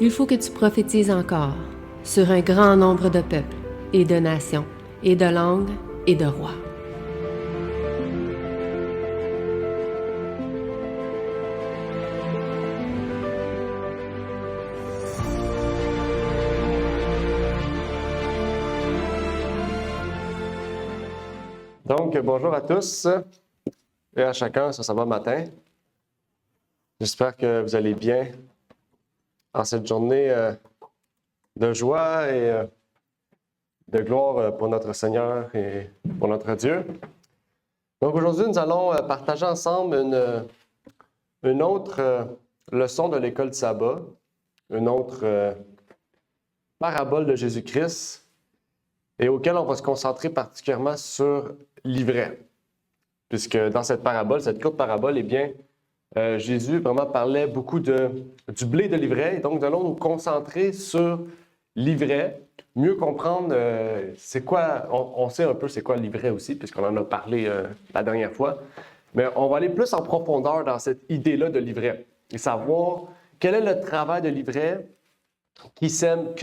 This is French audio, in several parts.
Il faut que tu prophétises encore sur un grand nombre de peuples et de nations et de langues et de rois. Donc, bonjour à tous et à chacun ce sabbat matin. J'espère que vous allez bien en cette journée de joie et de gloire pour notre Seigneur et pour notre Dieu. Donc, aujourd'hui, nous allons partager ensemble une autre leçon de l'école du sabbat, une autre parabole de Jésus-Christ et auquel on va se concentrer particulièrement sur l'ivraie. Puisque dans cette parabole, cette courte parabole, eh bien, Jésus vraiment parlait beaucoup du blé de l'ivraie. Et donc, nous allons nous concentrer sur l'ivraie, mieux comprendre c'est quoi, on sait un peu c'est quoi l'ivraie aussi, puisqu'on en a parlé la dernière fois. Mais on va aller plus en profondeur dans cette idée-là de l'ivraie et savoir quel est le travail de l'ivraie, qui sème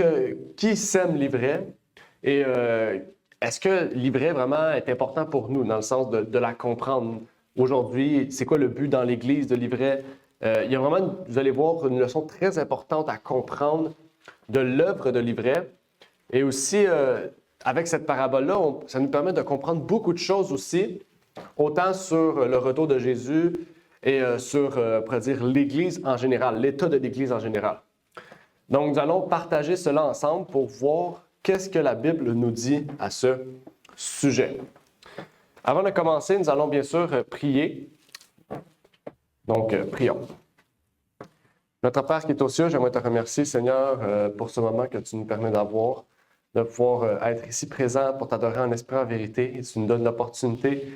l'ivraie et est-ce que l'ivraie vraiment est important pour nous dans le sens de la comprendre aujourd'hui? C'est quoi le but dans l'Église de l'ivraie? Il y a vraiment, vous allez voir, une leçon très importante à comprendre de l'œuvre de l'ivraie. Et aussi, avec cette parabole-là, ça nous permet de comprendre beaucoup de choses aussi, autant sur le retour de Jésus et sur, on pourrait dire, l'Église en général, l'état de l'Église en général. Donc, nous allons partager cela ensemble pour voir qu'est-ce que la Bible nous dit à ce sujet. Avant de commencer, nous allons bien sûr prier. Donc, prions. Notre Père qui est aux cieux, j'aimerais te remercier, Seigneur, pour ce moment que tu nous permets d'avoir, de pouvoir être ici présent pour t'adorer en esprit, en vérité. Et tu nous donnes l'opportunité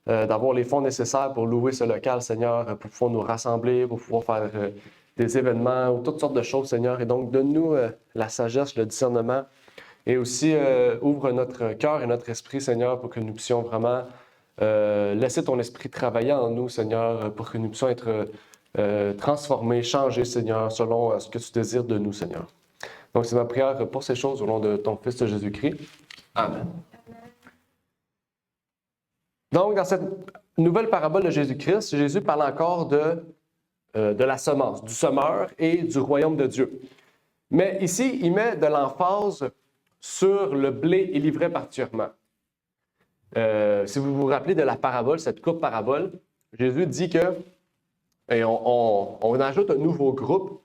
d'avoir les fonds nécessaires pour louer ce local, Seigneur, pour pouvoir nous rassembler, pour pouvoir faire des événements ou toutes sortes de choses, Seigneur. Et donc, donne-nous la sagesse, le discernement. Et aussi, ouvre notre cœur et notre esprit, Seigneur, pour que nous puissions vraiment laisser ton esprit travailler en nous, Seigneur, pour que nous puissions être transformés, changés, Seigneur, selon ce que tu désires de nous, Seigneur. Donc, c'est ma prière pour ces choses au nom de ton Fils Jésus-Christ. Amen. Donc, dans cette nouvelle parabole de Jésus-Christ, Jésus parle encore de la semence, du semeur et du royaume de Dieu. Mais ici, il met de l'emphase sur le blé et l'ivraie particulièrement. Si vous vous rappelez de la parabole, cette courte parabole, Jésus dit que, et on ajoute un nouveau groupe.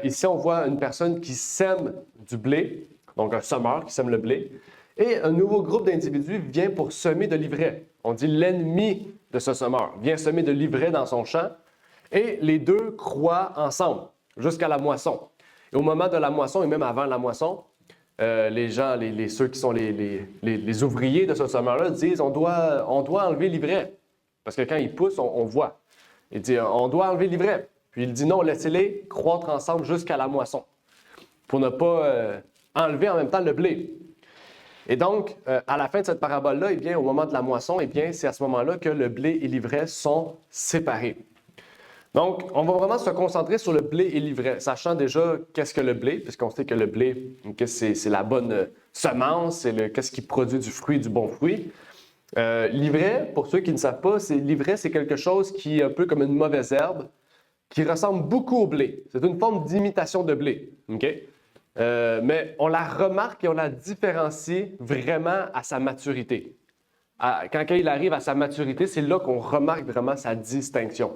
Ici, on voit une personne qui sème du blé, donc un semeur qui sème le blé, et un nouveau groupe d'individus vient pour semer de l'ivraie. On dit l'ennemi de ce semeur vient semer de l'ivraie dans son champ, et les deux croient ensemble jusqu'à la moisson. Et au moment de la moisson, et même avant la moisson, les gens, ceux qui sont les ouvriers de ce semeur-là disent on doit enlever l'ivraie. Parce que quand il pousse, on voit. Il dit on doit enlever l'ivraie. Puis il dit non, laissez-les croître ensemble jusqu'à la moisson. Pour ne pas enlever en même temps le blé. Et donc, à la fin de cette parabole-là, eh bien, au moment de la moisson, eh bien, c'est à ce moment-là que le blé et l'ivraie sont séparés. Donc, on va vraiment se concentrer sur le blé et l'ivraie, sachant déjà qu'est-ce que le blé, puisqu'on sait que le blé, c'est la bonne semence, c'est qu'est-ce qui produit du fruit, du bon fruit. L'ivraie, pour ceux qui ne savent pas, l'ivraie, c'est quelque chose qui est un peu comme une mauvaise herbe, qui ressemble beaucoup au blé. C'est une forme d'imitation de blé. Okay? Mais on la remarque et on la différencie vraiment à sa maturité. Quand il arrive à sa maturité, c'est là qu'on remarque vraiment sa distinction.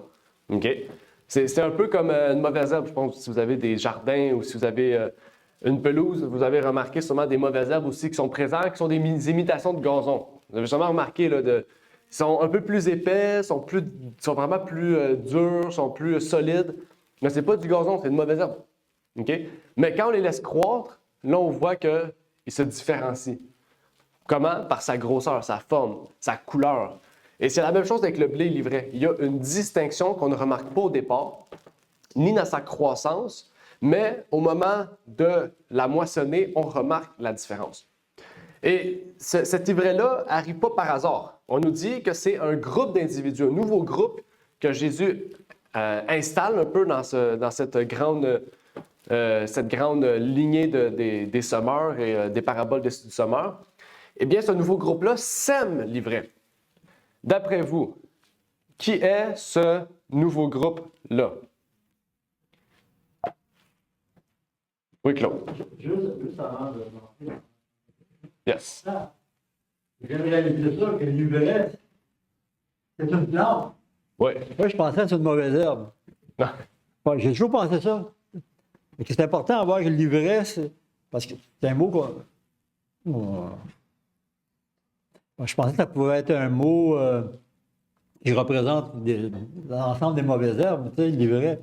Okay? C'est un peu comme une mauvaise herbe. Je pense que si vous avez des jardins ou si vous avez une pelouse, vous avez remarqué sûrement des mauvaises herbes aussi qui sont présentes, qui sont des imitations de gazon. Vous avez sûrement remarqué, là, ils sont un peu plus épais, sont vraiment plus durs, sont plus solides. Mais ce n'est pas du gazon, c'est une mauvaise herbe. Okay? Mais quand on les laisse croître, là, on voit qu'ils se différencient. Comment? Par sa grosseur, sa forme, sa couleur. Et c'est la même chose avec le blé et l'ivraie. Il y a une distinction qu'on ne remarque pas au départ, ni dans sa croissance, mais au moment de la moissonner, on remarque la différence. Et cet ivraie-là n'arrive pas par hasard. On nous dit que c'est un groupe d'individus, un nouveau groupe que Jésus installe un peu dans cette grande cette grande lignée des semeurs et des paraboles du semeur, eh bien, ce nouveau groupe-là sème l'ivraie. D'après vous, qui est ce nouveau groupe-là? Oui, Claude. Juste avant de lancer. Yes. J'ai réalisé ça, que l'ivraie, c'est une plante. Oui. Moi, je pensais que c'est une mauvaise herbe. Non. Ouais, j'ai toujours pensé ça. Et que c'est important à voir que l'ivraie, parce que c'est un mot qu'on. Je pensais que ça pouvait être un mot qui représente l'ensemble des mauvaises herbes, tu sais, l'ivraie.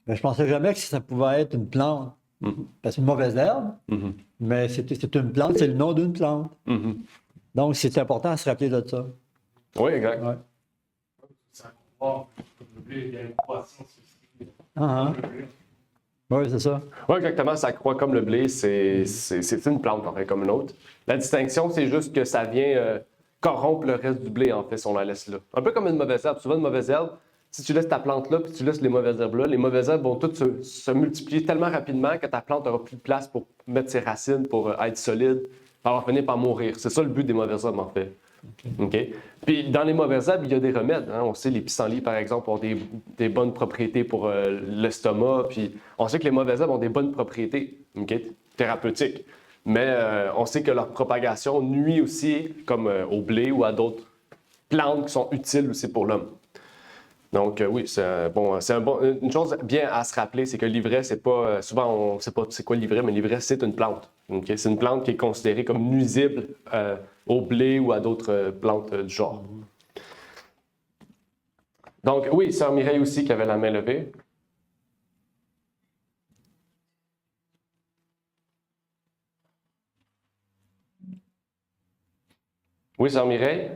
Mais je pensais jamais que ça pouvait être une plante. Parce que c'est une mauvaise herbe, mais c'est une plante, c'est le nom d'une plante. Donc, c'est important à se rappeler de ça. Oui, exact. Ouais. Ça comporte le blé, il y a une croissance aussi. Oui, c'est ça. Oui, exactement. Ça croît comme le blé. C'est une plante, en fait, comme une autre. La distinction, c'est juste que ça vient corrompre le reste du blé, en fait, si on la laisse là. Un peu comme une mauvaise herbe. Souvent, une mauvaise herbe, si tu laisses ta plante là, puis tu laisses les mauvaises herbes là, les mauvaises herbes vont toutes se multiplier tellement rapidement que ta plante n'aura plus de place pour mettre ses racines, pour être solide, pour avoir fini par mourir. C'est ça le but des mauvaises herbes, en fait. OK? Puis dans les mauvaises herbes, il y a des remèdes. Hein? On sait les pissenlits, par exemple, ont des bonnes propriétés pour l'estomac. Puis on sait que les mauvaises herbes ont des bonnes propriétés, OK? Thérapeutiques. Mais on sait que leur propagation nuit aussi, comme au blé ou à d'autres plantes qui sont utiles aussi pour l'homme. Donc oui, une chose bien à se rappeler, c'est que l'ivraie, c'est pas souvent on ne sait pas c'est quoi l'ivraie, mais l'ivraie c'est une plante. Okay? C'est une plante qui est considérée comme nuisible au blé ou à d'autres plantes du genre. Donc oui, sœur Mireille aussi qui avait la main levée. Oui, sœur Mireille.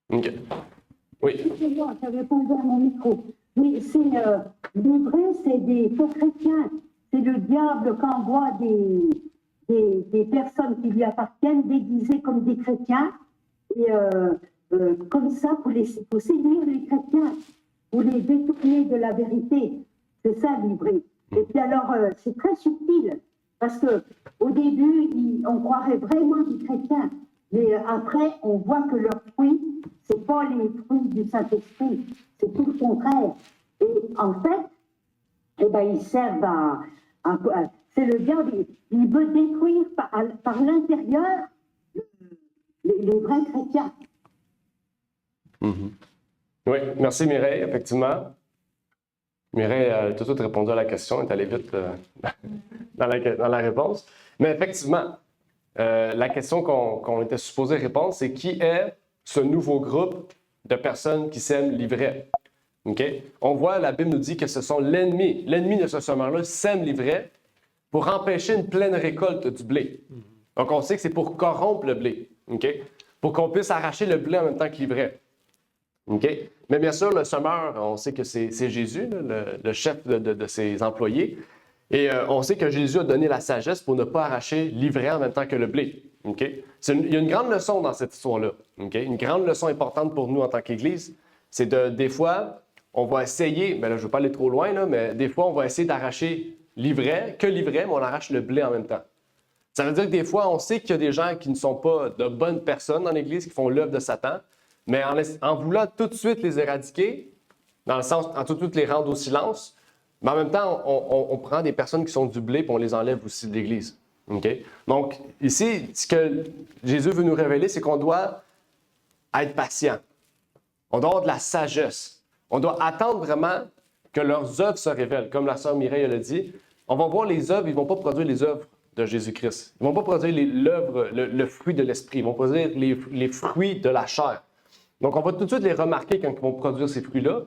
OK. Oui. Excusez-moi, ça répondait à mon micro. Oui, l'ivraie, c'est des faux chrétiens. C'est le diable qui envoie des personnes qui lui appartiennent déguisées comme des chrétiens. Et comme ça, pour séduire les chrétiens, pour les détourner de la vérité. C'est ça, l'ivraie. Et puis alors, c'est très subtil. Parce qu'au début, on croirait vraiment des chrétiens. Mais après, on voit que leurs fruits, ce n'est pas les fruits du Saint-Esprit, c'est tout le contraire. Et en fait, eh ben, ils servent c'est le diable, il veut détruire par l'intérieur les vrais chrétiens. Oui, merci Mireille, effectivement. Mireille a tout de suite répondu à la question, elle est allée vite dans la réponse. Mais effectivement, la question qu'on était supposé répondre, c'est qui est ce nouveau groupe de personnes qui sèment l'ivraie? Okay? On voit, la Bible nous dit que ce sont l'ennemi. L'ennemi de ce semeur-là sème l'ivraie pour empêcher une pleine récolte du blé. Donc, on sait que c'est pour corrompre le blé, okay? Pour qu'on puisse arracher le blé en même temps que l'ivraie. Okay? Mais bien sûr, le semeur, on sait que c'est Jésus, le chef de ses employés. Et on sait que Jésus a donné la sagesse pour ne pas arracher l'ivraie en même temps que le blé. Okay? Il y a une grande leçon dans cette histoire-là. Okay? Une grande leçon importante pour nous en tant qu'Église, c'est des fois, on va essayer, là, je ne veux pas aller trop loin, là, mais des fois, on va essayer d'arracher l'ivraie, mais on arrache le blé en même temps. Ça veut dire que des fois, on sait qu'il y a des gens qui ne sont pas de bonnes personnes dans l'Église, qui font l'œuvre de Satan, mais en voulant tout de suite les éradiquer, dans le sens, en tout de suite les rendre au silence, mais en même temps, on prend des personnes qui sont du blé et on les enlève aussi de l'Église. Okay? Donc, ici, ce que Jésus veut nous révéler, c'est qu'on doit être patient. On doit avoir de la sagesse. On doit attendre vraiment que leurs œuvres se révèlent. Comme la sœur Mireille l'a dit, on va voir les œuvres, ils ne vont pas produire les œuvres de Jésus-Christ. Ils ne vont pas produire l'œuvre, le fruit de l'esprit. Ils vont produire les fruits de la chair. Donc, on va tout de suite les remarquer quand ils vont produire ces fruits-là.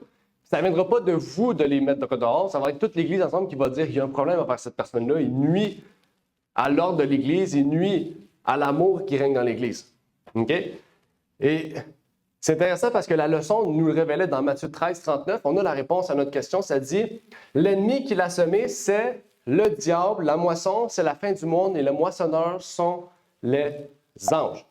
Ça ne viendra pas de vous de les mettre dehors. Ça va être toute l'Église ensemble qui va dire qu'il y a un problème avec cette personne-là. Il nuit à l'ordre de l'Église, il nuit à l'amour qui règne dans l'Église. OK? Et c'est intéressant parce que la leçon nous le révélait dans Matthieu 13, 39. On a la réponse à notre question. Ça dit « L'ennemi qui l'a semé, c'est le diable. La moisson, c'est la fin du monde. Et le moissonneur sont les anges. »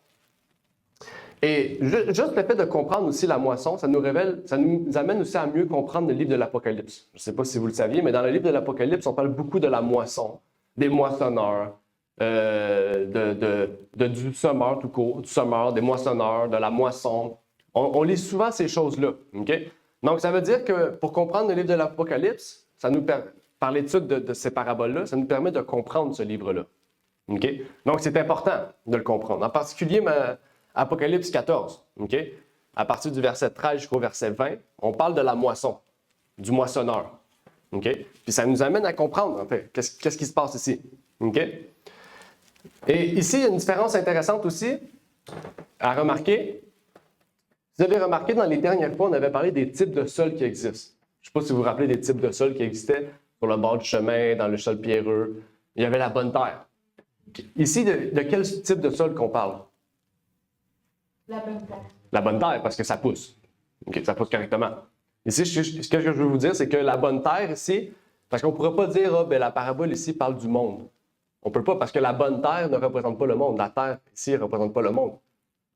Et juste le fait de comprendre aussi la moisson, ça nous amène aussi à mieux comprendre le livre de l'Apocalypse. Je ne sais pas si vous le saviez, mais dans le livre de l'Apocalypse, on parle beaucoup de la moisson, des moissonneurs, du semeur tout court, du semeur, des moissonneurs, de la moisson. On lit souvent ces choses-là. Okay? Donc, ça veut dire que pour comprendre le livre de l'Apocalypse, par l'étude de ces paraboles-là, ça nous permet de comprendre ce livre-là. Okay? Donc, c'est important de le comprendre. En particulier, Apocalypse 14, okay? À partir du verset 13 jusqu'au verset 20, on parle de la moisson, du moissonneur. Okay? Puis ça nous amène à comprendre, en fait, qu'est-ce qui se passe ici. Okay? Et ici, il y a une différence intéressante aussi à remarquer. Vous avez remarqué, dans les dernières fois, on avait parlé des types de sols qui existent. Je ne sais pas si vous vous rappelez des types de sols qui existaient sur le bord du chemin, dans le sol pierreux. Il y avait la bonne terre. Ici, de quel type de sol qu'on parle? La bonne terre. La bonne terre, parce que ça pousse. Okay, ça pousse correctement. Ici, ce que je veux vous dire, c'est que la bonne terre ici, parce qu'on ne pourrait pas dire, la parabole ici parle du monde. On ne peut pas, parce que la bonne terre ne représente pas le monde. La terre ici ne représente pas le monde.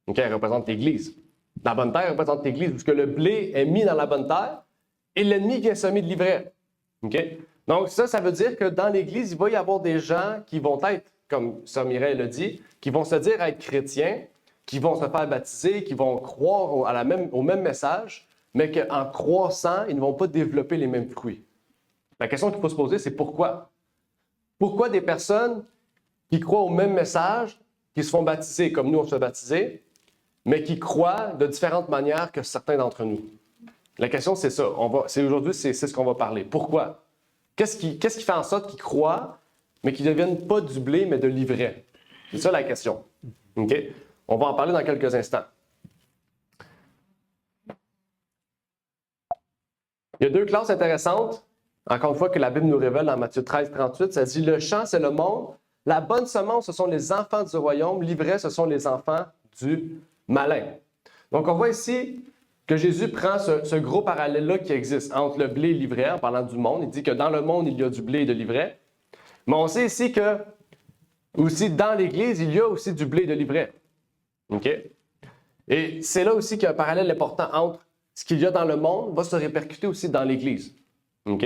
Okay, elle représente l'Église. La bonne terre représente l'Église, puisque le blé est mis dans la bonne terre et l'ennemi vient semer de l'ivraie. Okay? Donc, ça veut dire que dans l'Église, il va y avoir des gens qui vont être, comme Sœur Mireille l'a dit, qui vont se dire être chrétiens, qui vont se faire baptiser, qui vont croire au même message, mais qu'en croissant, ils ne vont pas développer les mêmes fruits. La question qu'il faut se poser, c'est pourquoi? Pourquoi des personnes qui croient au même message, qui se font baptiser comme nous on se fait baptiser, mais qui croient de différentes manières que certains d'entre nous? La question, c'est ça. Aujourd'hui, c'est ce qu'on va parler. Pourquoi? Qu'est-ce qui fait en sorte qu'ils croient, mais qu'ils ne deviennent pas du blé, mais de l'ivraie? C'est ça la question. OK? On va en parler dans quelques instants. Il y a deux classes intéressantes, encore une fois, que la Bible nous révèle dans Matthieu 13, 38. Ça dit, le champ, c'est le monde. La bonne semence, ce sont les enfants du royaume. L'ivraie, ce sont les enfants du malin. Donc, on voit ici que Jésus prend ce gros parallèle-là qui existe entre le blé et l'ivraie, en parlant du monde. Il dit que dans le monde, il y a du blé et de l'ivraie. Mais on sait ici que, aussi, dans l'Église, il y a aussi du blé et de l'ivraie. OK? Et c'est là aussi qu'il y a un parallèle important entre ce qu'il y a dans le monde va se répercuter aussi dans l'Église. OK?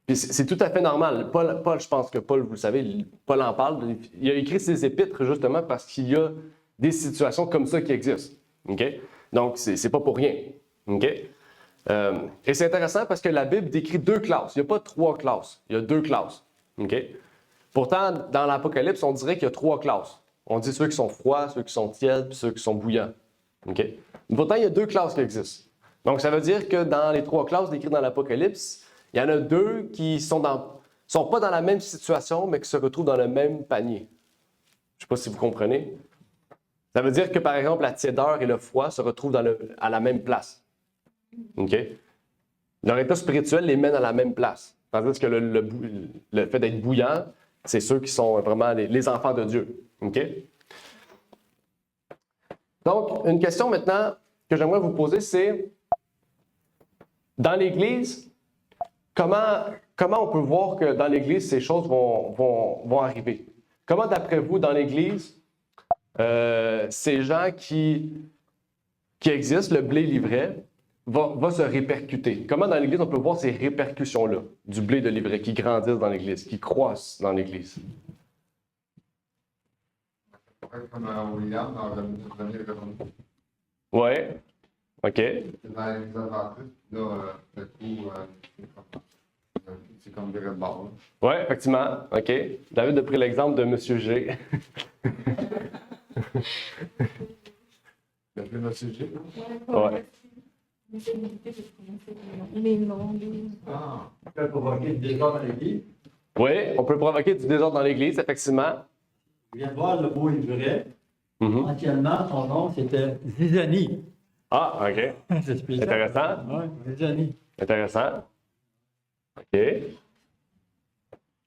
Puis c'est tout à fait normal. Paul, je pense que Paul, vous le savez, Paul en parle. Il a écrit ses épîtres justement parce qu'il y a des situations comme ça qui existent. OK? Donc, c'est pas pour rien. OK? Et c'est intéressant parce que la Bible décrit deux classes. Il n'y a pas trois classes. Il y a deux classes. OK? Pourtant, dans l'Apocalypse, on dirait qu'il y a trois classes. On dit ceux qui sont froids, ceux qui sont tièdes, puis ceux qui sont bouillants. OK? Mais pourtant, il y a deux classes qui existent. Donc, ça veut dire que dans les trois classes décrites dans l'Apocalypse, il y en a deux qui sont pas dans la même situation, mais qui se retrouvent dans le même panier. Je ne sais pas si vous comprenez. Ça veut dire que, par exemple, la tiédeur et le froid se retrouvent à la même place. OK? Leur état spirituel les mène à la même place. Tandis que le fait d'être bouillant, c'est ceux qui sont vraiment les enfants de Dieu. OK? Donc, une question maintenant que j'aimerais vous poser, c'est dans l'Église, comment on peut voir que dans l'Église, ces choses vont arriver? Comment, d'après vous, dans l'Église, ces gens qui existent, le blé l'ivraie, va se répercuter? Comment dans l'Église on peut voir ces répercussions-là du blé de l'ivraie qui grandissent dans l'Église, qui croissent dans l'Église? Comme William dans le premier revenu. Oui. OK. Dans les adventistes, là, le coup, c'est comme des red balls. Oui, effectivement. OK. David a pris l'exemple de M. G. Le plus notre sujet. Ouais. Les noms, Ah, On peut provoquer du désordre dans l'Église. Oui, on peut provoquer du désordre dans l'Église, effectivement. Je viens de voir le mot ivraie. Mhm. Anciennement, son nom, c'était Zizanie. Ah, OK. C'est spécial. Intéressant. Oui, Zizanie. Intéressant. OK.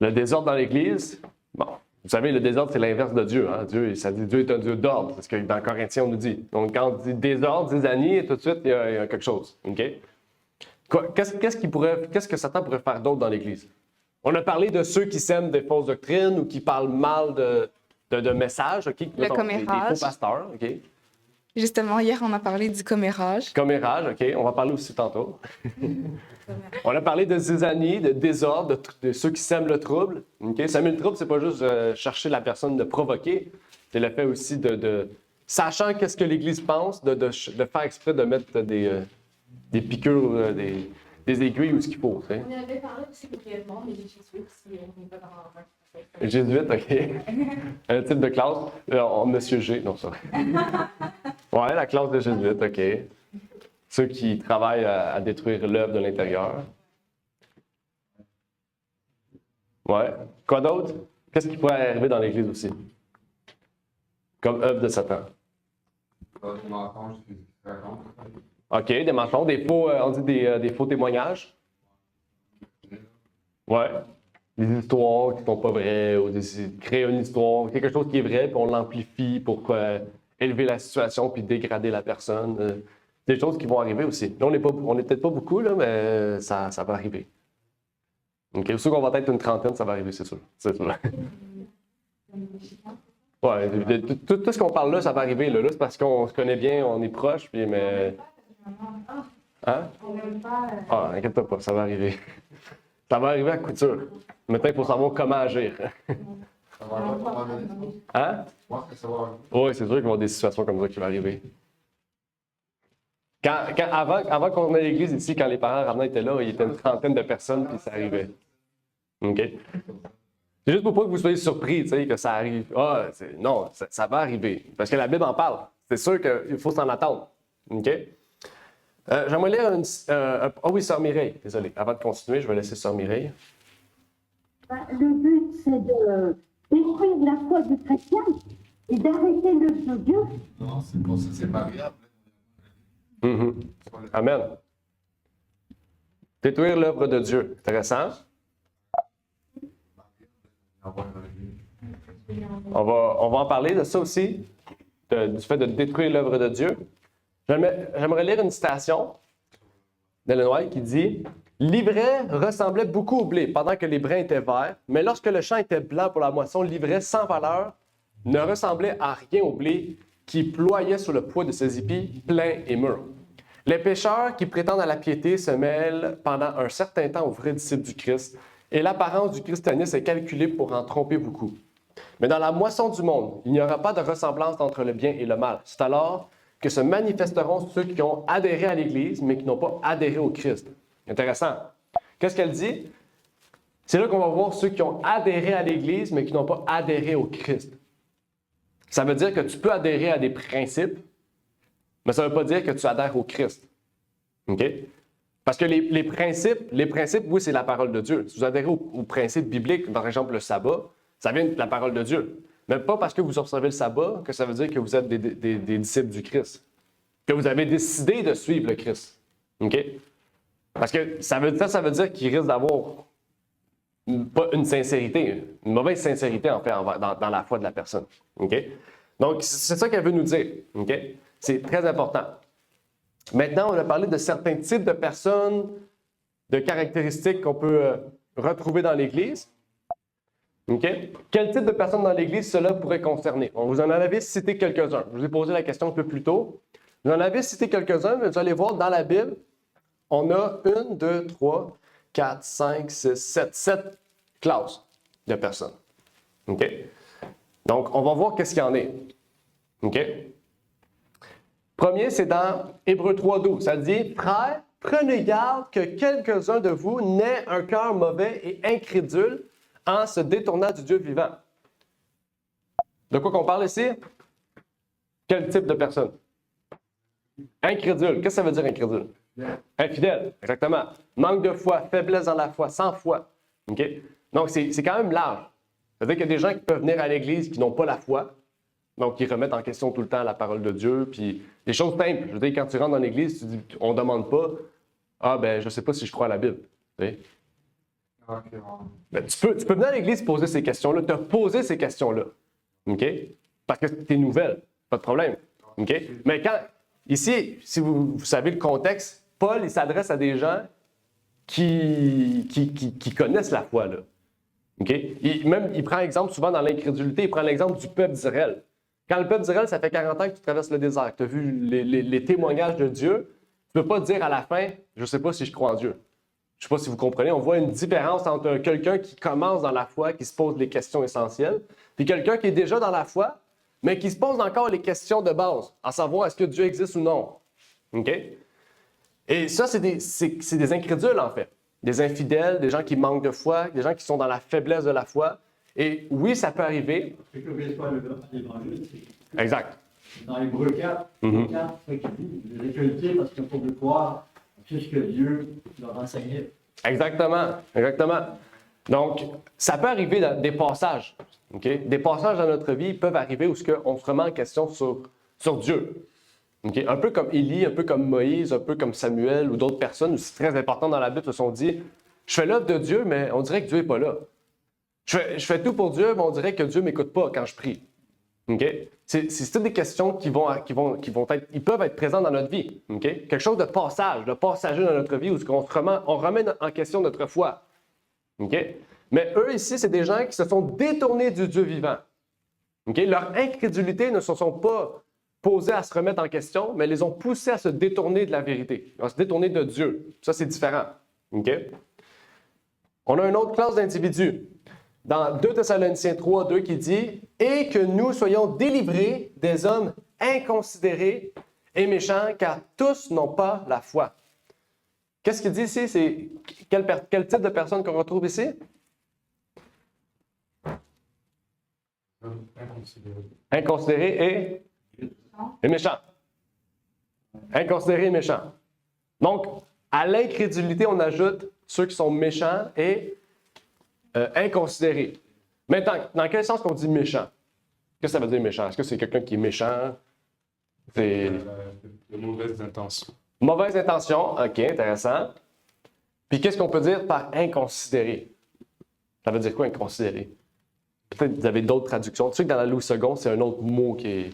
Le désordre dans l'Église. Bon, vous savez, le désordre, c'est l'inverse de Dieu. Hein? Ça dit Dieu est un Dieu d'ordre. C'est ce que dans Corinthiens, on nous dit. Donc, quand on dit désordre, zizanie, tout de suite, il y a quelque chose. OK? Qu'est-ce que Satan pourrait faire d'autre dans l'Église? On a parlé de ceux qui sèment des fausses doctrines ou qui parlent mal de messages. OK? Le commérage. Des faux pasteurs. OK? Justement, hier, on a parlé du commérage. Commérage, OK, on va parler aussi tantôt. On a parlé de zizanie, de désordre, de ceux qui sèment le trouble. OK? Semer le trouble, c'est pas juste chercher la personne de provoquer, c'est le fait aussi sachant qu'est-ce que l'Église pense, de faire exprès de mettre des piqûres, des aiguilles où ce qu'il faut. Tu sais. On en avait parlé aussi brièvement, mais les jésuites, si on n'est pas dans Les jésuites, OK. Un type de classe. Monsieur G, non, ça. Ouais, la classe de jésuites, OK. Ceux qui travaillent à détruire l'œuvre de l'intérieur. Ouais. Quoi d'autre? Qu'est-ce qui pourrait arriver dans l'Église aussi? Comme œuvre de Satan. Des mensonges qui se racontent. OK, des mensonges, des faux, on dit des faux témoignages. Ouais. Des histoires qui ne sont pas vraies, ou créer une histoire, quelque chose qui est vrai, puis on l'amplifie pour élever la situation puis dégrader la personne. Des choses qui vont arriver aussi. Là, on n'est peut-être pas beaucoup, là, mais ça va arriver. OK, sûr qu'on va être une trentaine, ça va arriver, c'est sûr. C'est sûr. Ouais, tout ce qu'on parle là, ça va arriver. Là, c'est parce qu'on se connaît bien, on est proches, puis mais. Hein? Ah, inquiète-toi pas, ça va arriver. Ça va arriver à coup sûr. Maintenant, il faut savoir comment agir. Ça va arriver à un moment donné. Hein? Je pense que ça va arriver. Oui, c'est sûr qu'il va y avoir des situations comme ça qui vont arriver. Avant qu'on ait l'église ici, quand les parents ramenaient étaient là, il y était une trentaine de personnes, puis ça arrivait. OK? C'est juste pour pas que vous soyez surpris, tu sais, que ça arrive. Non, ça va arriver. Parce que la Bible en parle. C'est sûr qu'il faut s'en attendre. OK? J'aimerais lire oui, Sœur Mireille. Désolé. Avant de continuer, je vais laisser Sœur Mireille. Le but, c'est de détruire la foi du chrétien et d'arrêter l'œuvre de Dieu. Non, c'est pas ça, c'est variable. Amen. Détruire l'œuvre de Dieu. Intéressant. On va en parler de ça aussi, du fait de détruire l'œuvre de Dieu. J'aimerais lire une citation d'Ellen White qui dit « L'ivraie ressemblait beaucoup au blé pendant que les brins étaient verts, mais lorsque le champ était blanc pour la moisson, l'ivraie sans valeur ne ressemblait à rien au blé qui ployait sous le poids de ses épis pleins et mûrs. Les pécheurs qui prétendent à la piété se mêlent pendant un certain temps aux vrais disciples du Christ, et l'apparence du christianisme est calculée pour en tromper beaucoup. Mais dans la moisson du monde, il n'y aura pas de ressemblance entre le bien et le mal. C'est alors que se manifesteront ceux qui ont adhéré à l'Église, mais qui n'ont pas adhéré au Christ. » Intéressant. Qu'est-ce qu'elle dit? C'est là qu'on va voir ceux qui ont adhéré à l'Église, mais qui n'ont pas adhéré au Christ. Ça veut dire que tu peux adhérer à des principes, mais ça ne veut pas dire que tu adhères au Christ. OK? Parce que les principes, oui, c'est la parole de Dieu. Si vous adhérez aux principes bibliques, par exemple le sabbat, ça vient de la parole de Dieu. Mais pas parce que vous observez le sabbat que ça veut dire que vous êtes des disciples du Christ. Que vous avez décidé de suivre le Christ. OK? Parce que ça veut dire qu'il risque d'avoir pas une sincérité, une mauvaise sincérité en fait dans la foi de la personne. OK? Donc, c'est ça qu'elle veut nous dire. OK? C'est très important. Maintenant, on a parlé de certains types de personnes, de caractéristiques qu'on peut retrouver dans l'Église. OK? Quel type de personnes dans l'Église cela pourrait concerner? On vous en avait cité quelques-uns. Je vous ai posé la question un peu plus tôt. Vous en avez cité quelques-uns, mais vous allez voir dans la Bible, on a 1, 2, 3, 4, 5, 6, 7 classes de personnes. OK? Donc, on va voir qu'est-ce qu'il y en est. OK? Premier, c'est dans Hébreux 3:12. Ça dit « Frères, prenez garde que quelques-uns de vous n'aient un cœur mauvais et incrédule en se détournant du Dieu vivant. » De quoi qu'on parle ici? Quel type de personne? Incrédule. Qu'est-ce que ça veut dire incrédule? Infidèle, exactement. Manque de foi, faiblesse dans la foi, sans foi. OK? Donc, c'est quand même large. C'est-à-dire qu'il y a des gens qui peuvent venir à l'Église qui n'ont pas la foi, donc qui remettent en question tout le temps la parole de Dieu, puis des choses simples. Je veux dire, quand tu rentres dans l'Église, on ne demande pas « Ah, ben, je ne sais pas si je crois à la Bible. » Ben, tu peux venir à l'Église poser ces questions-là, te poser ces questions-là. OK? Parce que tu es nouvelle, pas de problème. OK? Mais ici, si vous savez le contexte, Paul, il s'adresse à des gens qui connaissent la foi, là. OK? Il prend exemple souvent dans l'incrédulité, il prend l'exemple du peuple d'Israël. Quand le peuple d'Israël, ça fait 40 ans que tu traverses le désert, tu as vu les témoignages de Dieu, tu ne peux pas dire à la fin, je ne sais pas si je crois en Dieu. Je ne sais pas si vous comprenez, on voit une différence entre quelqu'un qui commence dans la foi, qui se pose les questions essentielles, puis quelqu'un qui est déjà dans la foi, mais qui se pose encore les questions de base, à savoir est-ce que Dieu existe ou non. OK? Et ça, c'est des incrédules, en fait. Des infidèles, des gens qui manquent de foi, des gens qui sont dans la faiblesse de la foi. Et oui, ça peut arriver. C'est que l'évangile, c'est Exact. dans Hébreux 4, 4, c'est les récoltés parce qu'ils n'ont pas voulu croire tout ce que Dieu leur enseignait. Exactement, exactement. Donc, ça peut arriver dans des passages. Okay? Des passages dans notre vie peuvent arriver où on se remet en question sur Dieu. Okay? Un peu comme Élie, un peu comme Moïse, un peu comme Samuel ou d'autres personnes aussi très importantes dans la Bible se sont dit « Je fais l'œuvre de Dieu, mais on dirait que Dieu n'est pas là. Je fais tout pour Dieu, mais on dirait que Dieu ne m'écoute pas quand je prie. » Okay? C'est toutes des questions qui peuvent être présentes dans notre vie. Okay? Quelque chose de passager dans notre vie où on remet en question notre foi. Okay? Mais eux ici, c'est des gens qui se sont détournés du Dieu vivant. Okay? Leur incrédulité ne se sont pas posés à se remettre en question, mais les ont poussés à se détourner de la vérité, à se détourner de Dieu. Ça, c'est différent. Okay? On a une autre classe d'individus. Dans 2 Thessaloniciens 3, 2 qui dit « Et que nous soyons délivrés des hommes inconsidérés et méchants, car tous n'ont pas la foi. » Qu'est-ce qu'il dit ici? C'est quel type de personne qu'on retrouve ici? Inconsidérés et méchants. Inconsidérés et méchants. Donc, à l'incrédulité, on ajoute ceux qui sont méchants et inconsidérés. Maintenant, dans quel sens qu'on dit méchant? Qu'est-ce que ça veut dire méchant? Est-ce que c'est quelqu'un qui est méchant? C'est... De mauvaises intentions. Mauvaise intention, ok, intéressant. Puis qu'est-ce qu'on peut dire par inconsidéré? Ça veut dire quoi inconsidéré? Peut-être que vous avez d'autres traductions. Tu sais que dans la Louis II, c'est un autre mot qui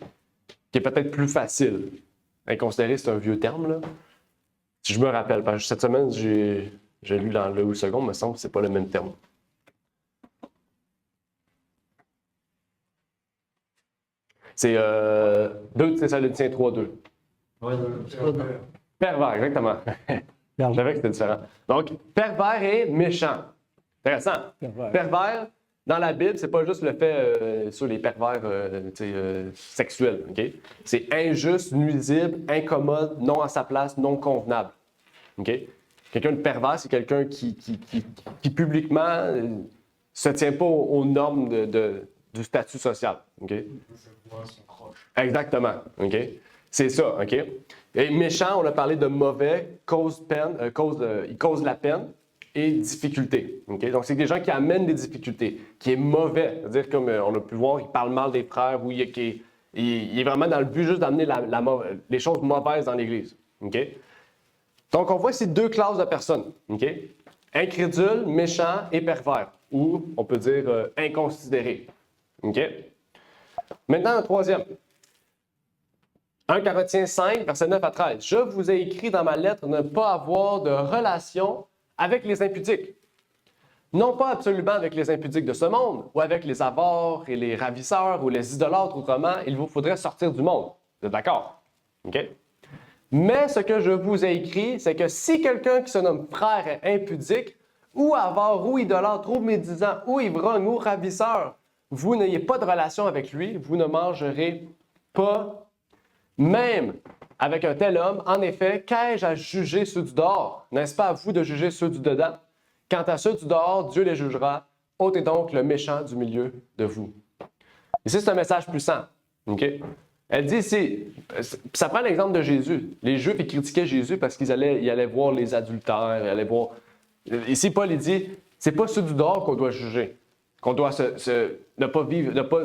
est peut-être plus facile. Inconsidéré, c'est un vieux terme, là. Si je me rappelle, parce que cette semaine, j'ai lu dans le Louis II, il me semble que c'est pas le même terme. C'est 2 Thessaloniciens 3.2. Oui, Pervers, exactement. Je savais que c'était différent. Donc, pervers et méchant. Intéressant. Pervers, dans la Bible, c'est pas juste le fait sur les pervers sexuels. Okay? C'est injuste, nuisible, incommode, non à sa place, non convenable. Okay? Quelqu'un de pervers, c'est quelqu'un qui publiquement se tient pas aux normes du statut social. Okay? Exactement. Okay? C'est ça. Okay? Et méchant, on a parlé de mauvais, il cause la peine et difficulté. Okay? Donc, c'est des gens qui amènent des difficultés, qui est mauvais. C'est-à-dire, comme on a pu voir, il parle mal des frères, ou il est vraiment dans le but juste d'amener les choses mauvaises dans l'Église. Okay? Donc, on voit ces deux classes de personnes. Okay? Incrédule, méchant et pervers, ou on peut dire inconsidéré. Okay? Maintenant, un troisième. 1 Corinthiens 5, versets 9 à 13. « Je vous ai écrit dans ma lettre de ne pas avoir de relation avec les impudiques. Non pas absolument avec les impudiques de ce monde, ou avec les avares et les ravisseurs ou les idolâtres, autrement, il vous faudrait sortir du monde. » Vous êtes d'accord? OK? Mais ce que je vous ai écrit, c'est que si quelqu'un qui se nomme frère est impudique, ou avare, ou idolâtre, ou médisant, ou ivrogne, ou ravisseur, vous n'ayez pas de relation avec lui, vous ne mangerez pas. Même avec un tel homme, en effet, qu'ai-je à juger ceux du dehors? N'est-ce pas à vous de juger ceux du dedans? Quant à ceux du dehors, Dieu les jugera. Ôtez donc le méchant du milieu de vous. Ici, c'est un message puissant. Okay? Elle dit ici, ça prend l'exemple de Jésus. Les Juifs, ils critiquaient Jésus parce qu'ils allaient voir les adultères, ils allaient voir... Ici, Paul, il dit, c'est pas ceux du dehors qu'on doit juger, qu'on doit ne pas vivre, ne pas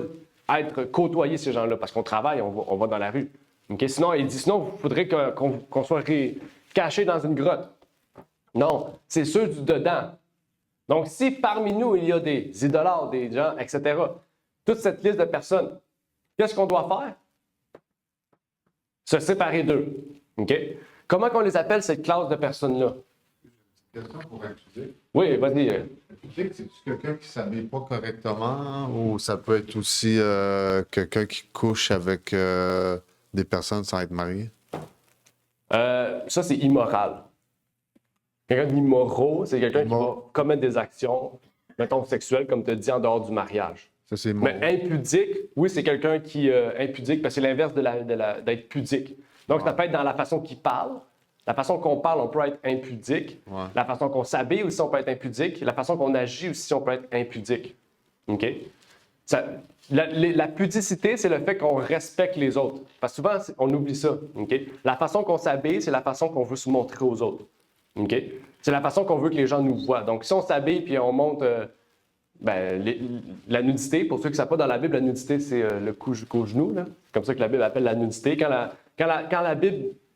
être côtoyer ces gens-là, parce qu'on travaille, on va dans la rue. Okay? Sinon, il dit, sinon, il faudrait qu'on soit caché dans une grotte. Non, c'est ceux du dedans. Donc, si parmi nous, il y a des idolâtres, des gens, etc., toute cette liste de personnes, qu'est-ce qu'on doit faire? Se séparer d'eux. Okay? Comment on les appelle, cette classe de personnes-là? Question pour impudique. Oui, vas-y. Impudique, c'est-tu quelqu'un qui ne s'habille pas correctement ou ça peut être aussi quelqu'un qui couche avec des personnes sans être marié? Ça, c'est immoral. Quelqu'un d'immoraux, c'est quelqu'un qui va commettre des actions, mettons, sexuelles, comme tu as dit, en dehors du mariage. Ça, c'est Mais impudique, oui, c'est quelqu'un qui impudique, parce que c'est l'inverse d'être pudique. Donc, ça peut être dans la façon qu'il parle. La façon qu'on parle, on peut être impudique. Ouais. La façon qu'on s'habille aussi, on peut être impudique. La façon qu'on agit aussi, on peut être impudique. OK? La pudicité, c'est le fait qu'on respecte les autres. Parce que souvent, on oublie ça. OK? La façon qu'on s'habille, c'est la façon qu'on veut se montrer aux autres. OK? C'est la façon qu'on veut que les gens nous voient. Donc, si on s'habille puis on montre la nudité, pour ceux qui ne savent pas, dans la Bible, la nudité, c'est le cou jusqu'au genou. C'est comme ça que la Bible appelle la nudité.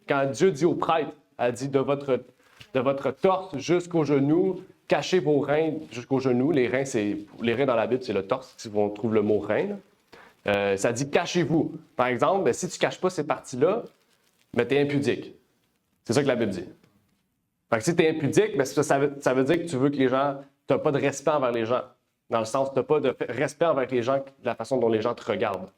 Quand Dieu dit au prêtre, elle dit de votre torse jusqu'au genou, cachez vos reins jusqu'au genou. Les reins dans la Bible, c'est le torse, si on trouve le mot rein. Ça dit cachez-vous. Par exemple, si tu ne caches pas ces parties-là, tu es impudique. C'est ça que la Bible dit. Fait que si tu es impudique, ça veut dire que tu veux que les gens, tu n'as pas de respect envers les gens. Dans le sens, tu n'as pas de respect envers les gens, de la façon dont les gens te regardent.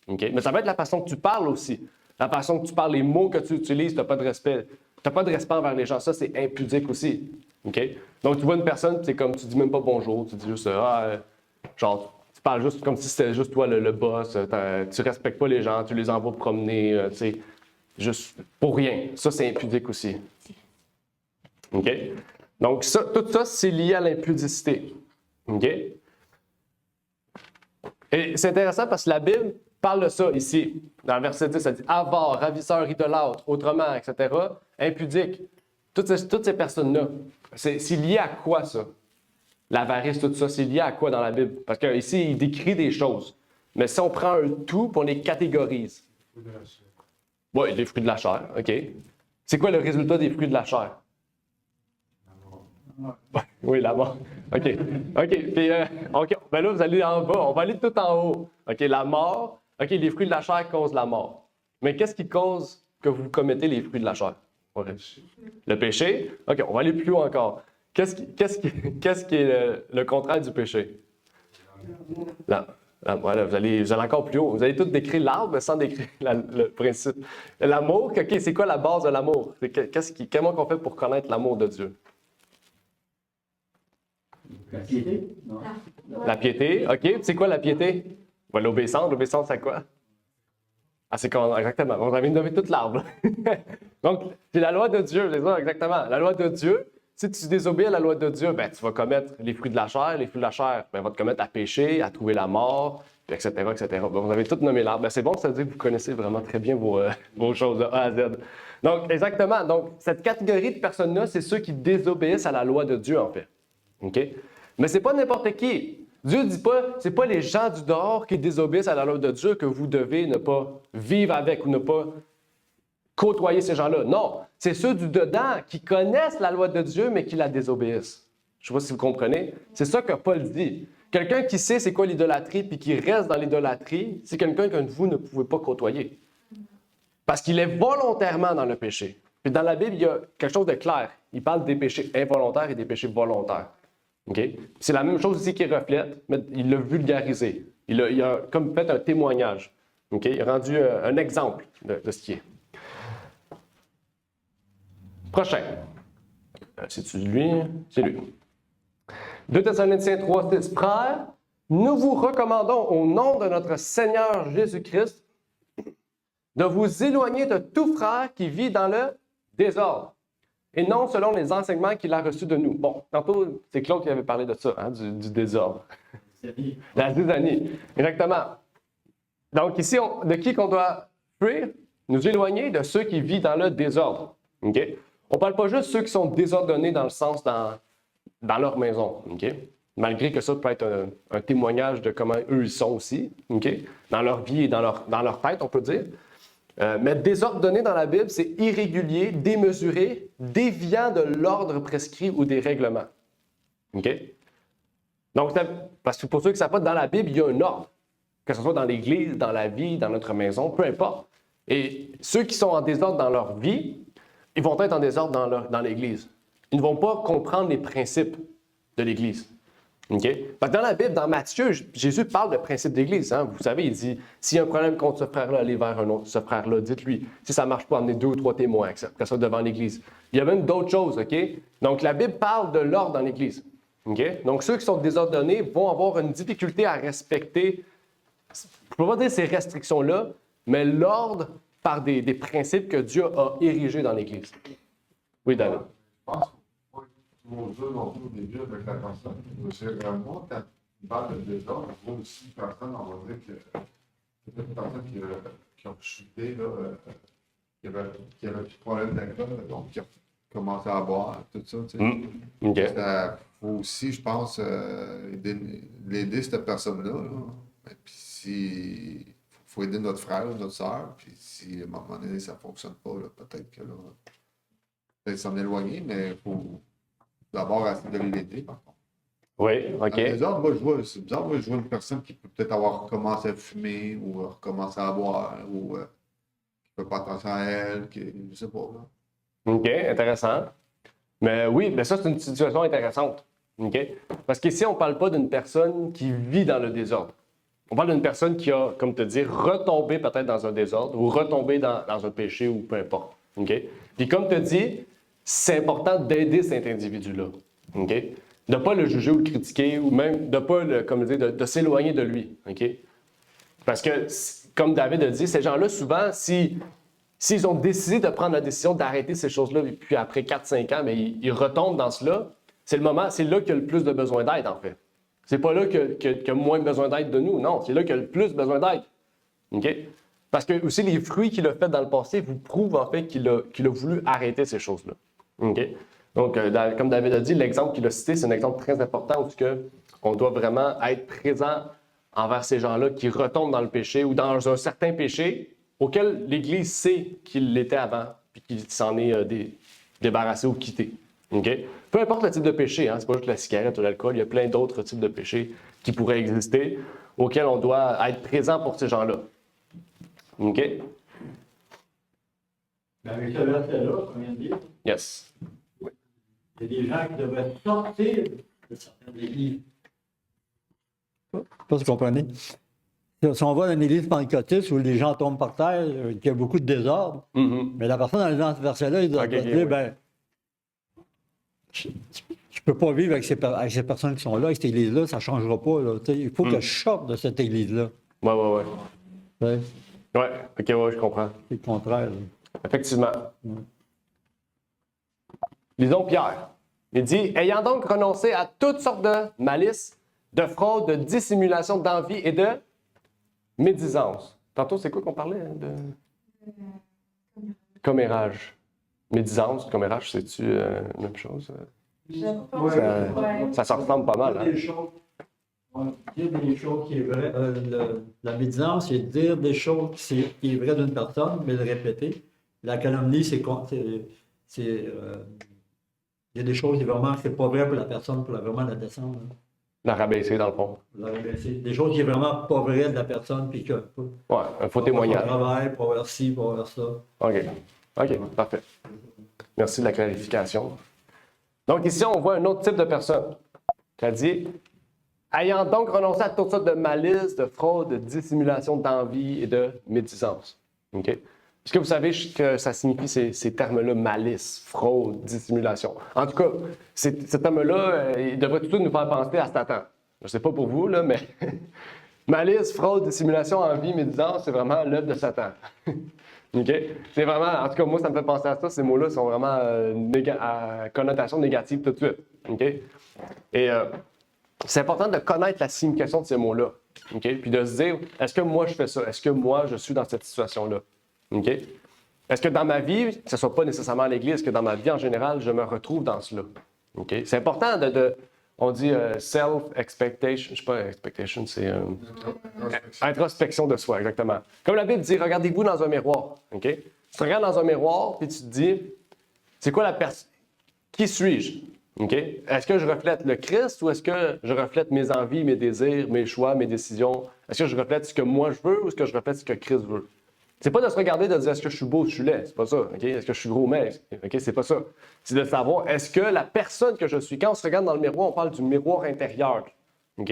Okay? Mais ça va être la façon que tu parles aussi. La façon que tu parles, les mots que tu utilises, tu n'as pas de respect. Tu n'as pas de respect envers les gens. Ça, c'est impudique aussi. Okay? Donc, tu vois une personne, c'est comme, tu dis même pas bonjour, tu dis juste, genre, tu parles juste comme si c'était juste toi le boss, tu respectes pas les gens, tu les envoies promener, tu sais, juste pour rien. Ça, c'est impudique aussi. OK? Donc, tout ça, c'est lié à l'impudicité. OK? Et c'est intéressant parce que la Bible parle de ça ici. Dans le verset 10, ça dit avare, ravisseur, idolâtre, autrement, etc. Impudique. Toutes ces personnes-là. C'est lié à quoi, ça? L'avarice, tout ça, c'est lié à quoi dans la Bible? Parce qu'ici, il décrit des choses. Mais si on prend un tout et on les catégorise. Oui, les fruits de la chair, OK. C'est quoi le résultat des fruits de la chair? Oui, la mort. OK. Puis, OK. Ben là, vous allez en bas. On va aller tout en haut. OK, la mort. OK, les fruits de la chair causent la mort. Mais qu'est-ce qui cause que vous commettez les fruits de la chair? Le péché. OK, on va aller plus haut encore. Qu'est-ce qui est le contraire du péché? Voilà, vous allez encore plus haut. Vous allez tout décrire l'arbre, mais sans décrire le principe. L'amour, OK, c'est quoi la base de l'amour? Comment on fait pour connaître l'amour de Dieu? La piété? Non. La piété, OK. C'est quoi la piété? Ouais, l'obéissance. L'obéissance, c'est quoi? Ah, c'est quand... Exactement. On avait nommé toute l'arbre. Donc, c'est la loi de Dieu, c'est ça, exactement. La loi de Dieu, si tu désobéis à la loi de Dieu, ben, tu vas commettre les fruits de la chair. Les fruits de la chair, ben, vont te commettre à pécher, à trouver la mort, etc., etc. Ben, vous avez tout nommé l'arbre. Ben, c'est bon, ça veut dire que vous connaissez vraiment très bien vos choses de A à Z. Donc, exactement. Donc, cette catégorie de personnes-là, c'est ceux qui désobéissent à la loi de Dieu, en fait. OK? Mais c'est pas n'importe qui. Dieu ne dit pas, c'est pas les gens du dehors qui désobéissent à la loi de Dieu que vous devez ne pas vivre avec ou ne pas côtoyer ces gens-là. Non, c'est ceux du dedans qui connaissent la loi de Dieu, mais qui la désobéissent. Je ne sais pas si vous comprenez. C'est ça que Paul dit. Quelqu'un qui sait c'est quoi l'idolâtrie puis qui reste dans l'idolâtrie, c'est quelqu'un que vous ne pouvez pas côtoyer. Parce qu'il est volontairement dans le péché. Puis dans la Bible, il y a quelque chose de clair. Il parle des péchés involontaires et des péchés volontaires. Okay? C'est la même chose ici qu'il reflète, mais il l'a vulgarisé. Il a comme fait un témoignage. Okay? Il a rendu un exemple de ce qui est. Prochain. C'est-tu lui? C'est lui. 2 Thessaloniciens 3:6. Frères, nous vous recommandons au nom de notre Seigneur Jésus-Christ de vous éloigner de tout frère qui vit dans le désordre et non selon les enseignements qu'il a reçus de nous. Bon, tantôt, c'est Claude qui avait parlé de ça, hein, du désordre. La zizanie. Exactement. Donc ici, de qui qu'on doit fuir? Nous éloigner de ceux qui vivent dans le désordre. Okay? On ne parle pas juste de ceux qui sont désordonnés dans le sens dans leur maison. Okay? Malgré que ça peut être un témoignage de comment eux ils sont aussi, okay? Dans leur vie et dans leur tête, on peut dire. Mais désordonné dans la Bible, c'est irrégulier, démesuré, déviant de l'ordre prescrit ou des règlements. OK? Donc, parce que pour ceux qui ne savent pas, dans la Bible, il y a un ordre. Que ce soit dans l'Église, dans la vie, dans notre maison, peu importe. Et ceux qui sont en désordre dans leur vie, ils vont être en désordre dans l'Église. ils ne vont pas comprendre les principes de l'Église. OK? Parce que dans la Bible, dans Matthieu, Jésus parle de principes d'Église. Hein? Vous savez, il dit, s'il y a un problème contre ce frère-là, allez vers un autre, ce frère-là, dites-lui. Si ça ne marche pas, amenez 2 ou 3 témoins, que ça devant l'Église. Il y a même d'autres choses, OK? Donc, la Bible parle de l'ordre dans l'Église. OK? Donc, ceux qui sont désordonnés vont avoir une difficulté à respecter, je ne peux pas dire ces restrictions-là, mais l'ordre par des principes que Dieu a érigés dans l'Église. Oui, David. Je pense qu'il faut pas trop dur non plus au début avec la personne. C'est vraiment, quand il parle de désordre, on voit aussi une personne, on va dire que c'est une personne qui a chuté, là, qui avait un petit problème d'alcool, donc qui a commencé à boire, tout ça. Tu sais. OK. Il faut aussi, je pense, l'aider cette personne-là. Là. Et puis il faut aider notre frère ou notre soeur. Puis si à un moment donné, ça ne fonctionne pas, là, peut-être que là, peut-être s'en éloigner, mais il faut d'abord essayer de l'aider, par contre. Oui, OK. Dans les autres, moi, c'est bizarre, moi, je vois une personne qui peut peut-être avoir recommencé à fumer ou recommencé à boire ou qui ne fait pas attention à elle, qui, je ne sais pas. Là. OK, intéressant. Mais oui, mais ça, c'est une situation intéressante. OK? Parce qu'ici, on ne parle pas d'une personne qui vit dans le désordre. On parle d'une personne qui a, comme te dire, retombé peut-être dans un désordre ou retombé dans un péché ou peu importe. OK? Puis comme te dis, c'est important d'aider cet individu-là. OK? De ne pas le juger ou le critiquer ou même de ne pas, comme dire, de s'éloigner de lui. OK? Parce que, comme David a dit, ces gens-là, souvent, s'ils ont décidé de prendre la décision d'arrêter ces choses-là, et puis après 4-5 ans, mais ils retombent dans cela, c'est là qu'il y a le plus de besoin d'aide, en fait. C'est pas là qu'il y a moins besoin d'aide de nous, non, c'est là qu'il y a le plus besoin d'aide. OK? Parce que aussi, les fruits qu'il a fait dans le passé vous prouvent, en fait, qu'il a voulu arrêter ces choses-là. OK? Donc, comme David a dit, l'exemple qu'il a cité, c'est un exemple très important où on doit vraiment être présent envers ces gens-là qui retombent dans le péché ou dans un certain péché auquel l'Église sait qu'il l'était avant puis qu'il s'en est débarrassé ou quitté. Okay? Peu importe le type de péché, hein, c'est pas juste la cigarette ou l'alcool, il y a plein d'autres types de péchés qui pourraient exister auxquels on doit être présent pour ces gens-là. OK? Mais avec ce verset-là, comme vient de dire, Yes. il y a des gens qui devraient sortir de certaines églises. Je ne sais pas si vous comprenez. Si on va dans une église pentecôtiste où les gens tombent par terre, qu'il y a beaucoup de désordre, mais la personne dans ce verset-là, il doit dire, oui. ben, je ne peux pas vivre avec ces personnes qui sont là, avec cette église-là, ça ne changera pas. Là, il faut que je sorte de cette église-là. Ouais. Ouais. Ouais, OK, ouais, je comprends. C'est le contraire. Là. Effectivement. Lisons Pierre. Il dit, « Ayant donc renoncé à toutes sortes de malice, de fraude, de dissimulation, d'envie et de médisance. » Tantôt, c'est quoi qu'on parlait? De commérage. Médisance, commérage, c'est-tu la même chose? Ça se ressemble pas mal. Hein? Dire des choses qui est vrai. La médisance, c'est dire des choses qui est vrai d'une personne, mais le répéter. La calomnie, il y a des choses qui vraiment c'est pas vrai pour la personne, pour vraiment la descendre. Hein. La rabaisser, dans le fond. La rabaisser. Des choses qui sont vraiment pas vraies de la personne, puis que. Ouais, un faux témoignage. Pour travail, pour avoir ci, pour avoir ça. OK, parfait. Merci de la clarification. Donc ici, on voit un autre type de personne. Qui a dit, ayant donc renoncé à toutes sortes de malice, de fraude, de dissimulation, d'envie et de médisance. OK? Est-ce que vous savez que ça signifie ces termes-là, malice, fraude, dissimulation? En tout cas, ces termes-là, ils devraient tout de suite nous faire penser à Satan. Je ne sais pas pour vous, là, mais malice, fraude, dissimulation, envie, médisance, c'est vraiment l'œuvre de Satan. OK? C'est vraiment, en tout cas, moi, ça me fait penser à ça. Ces mots-là sont vraiment à connotation négative tout de suite. OK? Et c'est important de connaître la signification de ces mots-là. OK? Puis de se dire, est-ce que moi, je fais ça? Est-ce que moi, je suis dans cette situation-là? OK? Est-ce que dans ma vie, que ce ne soit pas nécessairement à l'Église, est-ce que dans ma vie en général, je me retrouve dans cela? OK? C'est important on dit self-expectation, je ne sais pas, expectation, c'est introspection de soi, exactement. Comme la Bible dit, regardez-vous dans un miroir. OK? Tu te regardes dans un miroir, puis tu te dis, c'est quoi la personne? Qui suis-je? OK? Est-ce que je reflète le Christ ou est-ce que je reflète mes envies, mes désirs, mes choix, mes décisions? Est-ce que je reflète ce que moi je veux ou est-ce que je reflète ce que Christ veut? C'est pas de se regarder de dire est-ce que je suis beau ou je suis laid, c'est pas ça. OK? Est-ce que je suis gros ou maigre? OK? C'est pas ça. C'est de savoir est-ce que la personne que je suis, quand on se regarde dans le miroir, on parle du miroir intérieur. OK?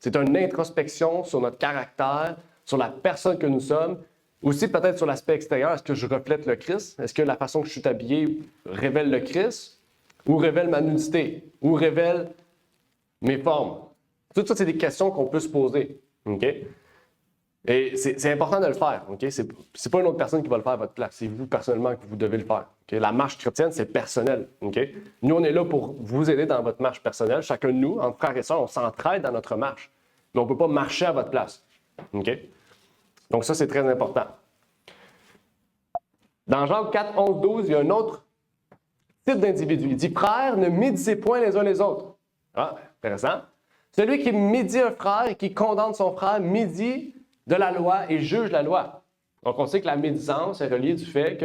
C'est une introspection sur notre caractère, sur la personne que nous sommes, aussi peut-être sur l'aspect extérieur. Est-ce que je reflète le Christ? Est-ce que la façon que je suis habillé révèle le Christ? Ou révèle ma nudité? Ou révèle mes formes? Tout ça, c'est des questions qu'on peut se poser. OK? Et c'est important de le faire. OK? C'est pas une autre personne qui va le faire à votre place. C'est vous, personnellement, que vous devez le faire. OK? La marche chrétienne, c'est personnel. OK? Nous, on est là pour vous aider dans votre marche personnelle. Chacun de nous, entre frères et sœurs, on s'entraide dans notre marche. Mais on ne peut pas marcher à votre place. OK? Donc ça, c'est très important. Dans Jean 4, 11, 12, il y a un autre type d'individu. Il dit « Frères, ne médisez point les uns les autres. » Ah, intéressant. Celui qui médit un frère et qui condamne son frère médit de la loi et juge la loi. Donc, on sait que la médisance est reliée du fait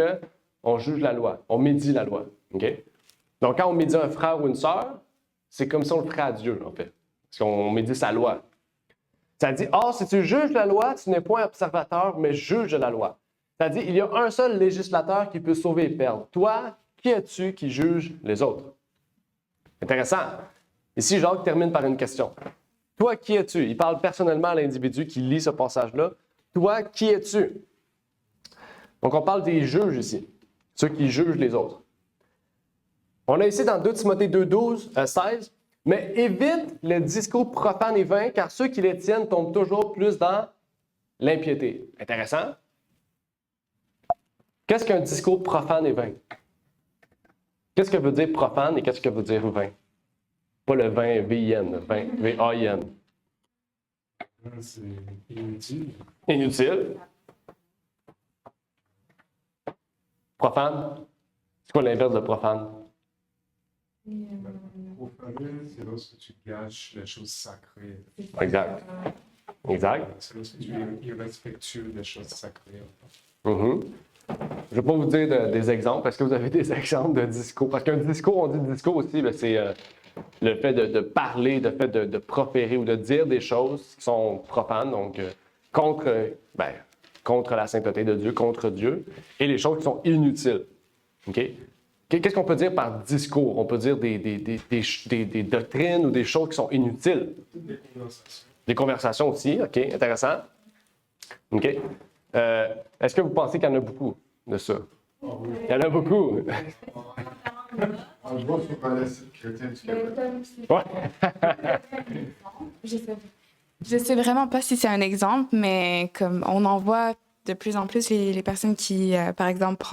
qu'on juge la loi, on médit la loi. Okay? Donc, quand on médit un frère ou une sœur, c'est comme si on le ferait à Dieu, en fait. Parce qu'on médit sa loi. Ça dit, « Or, si tu juges la loi, tu n'es point observateur, mais juge la loi. » Ça dit, il y a un seul législateur qui peut sauver et perdre. Toi, qui es-tu qui juge les autres? Intéressant. Ici, Jacques termine par une question. Toi, qui es-tu? Il parle personnellement à l'individu qui lit ce passage-là. Toi, qui es-tu? Donc, on parle des juges ici, ceux qui jugent les autres. On a ici dans 2 Timothée 2, 16, « Mais évite le discours profane et vain, car ceux qui les tiennent tombent toujours plus dans l'impiété. » Intéressant. Qu'est-ce qu'un discours profane et vain? Qu'est-ce que veut dire profane et qu'est-ce que veut dire vain? Pas le vin V-I-N, vin V-A-I-N. C'est inutile. Inutile. Profane. C'est quoi l'inverse de profane? Profaner, c'est lorsque tu gâches les choses sacrées. Exact. Exact. C'est lorsque tu es irrespectueux des choses sacrées. Mm-hmm. Je ne vais pas vous dire des exemples. Est-ce que vous avez des exemples de discours? Parce qu'un discours, on dit discours aussi, c'est le fait de parler, le fait de proférer ou de dire des choses qui sont profanes, donc contre la sainteté de Dieu, contre Dieu, et les choses qui sont inutiles. OK? Qu'est-ce qu'on peut dire par discours? On peut dire des doctrines ou des choses qui sont inutiles. Des conversations. Des conversations aussi, OK, intéressant. OK. Est-ce que vous pensez qu'il y en a beaucoup de ça? Oh, oui. Il y en a beaucoup. On le voit sur le site chrétien du Québec. Ouais. Je sais vraiment pas si c'est un exemple, mais comme on en voit de plus en plus les personnes qui, par exemple,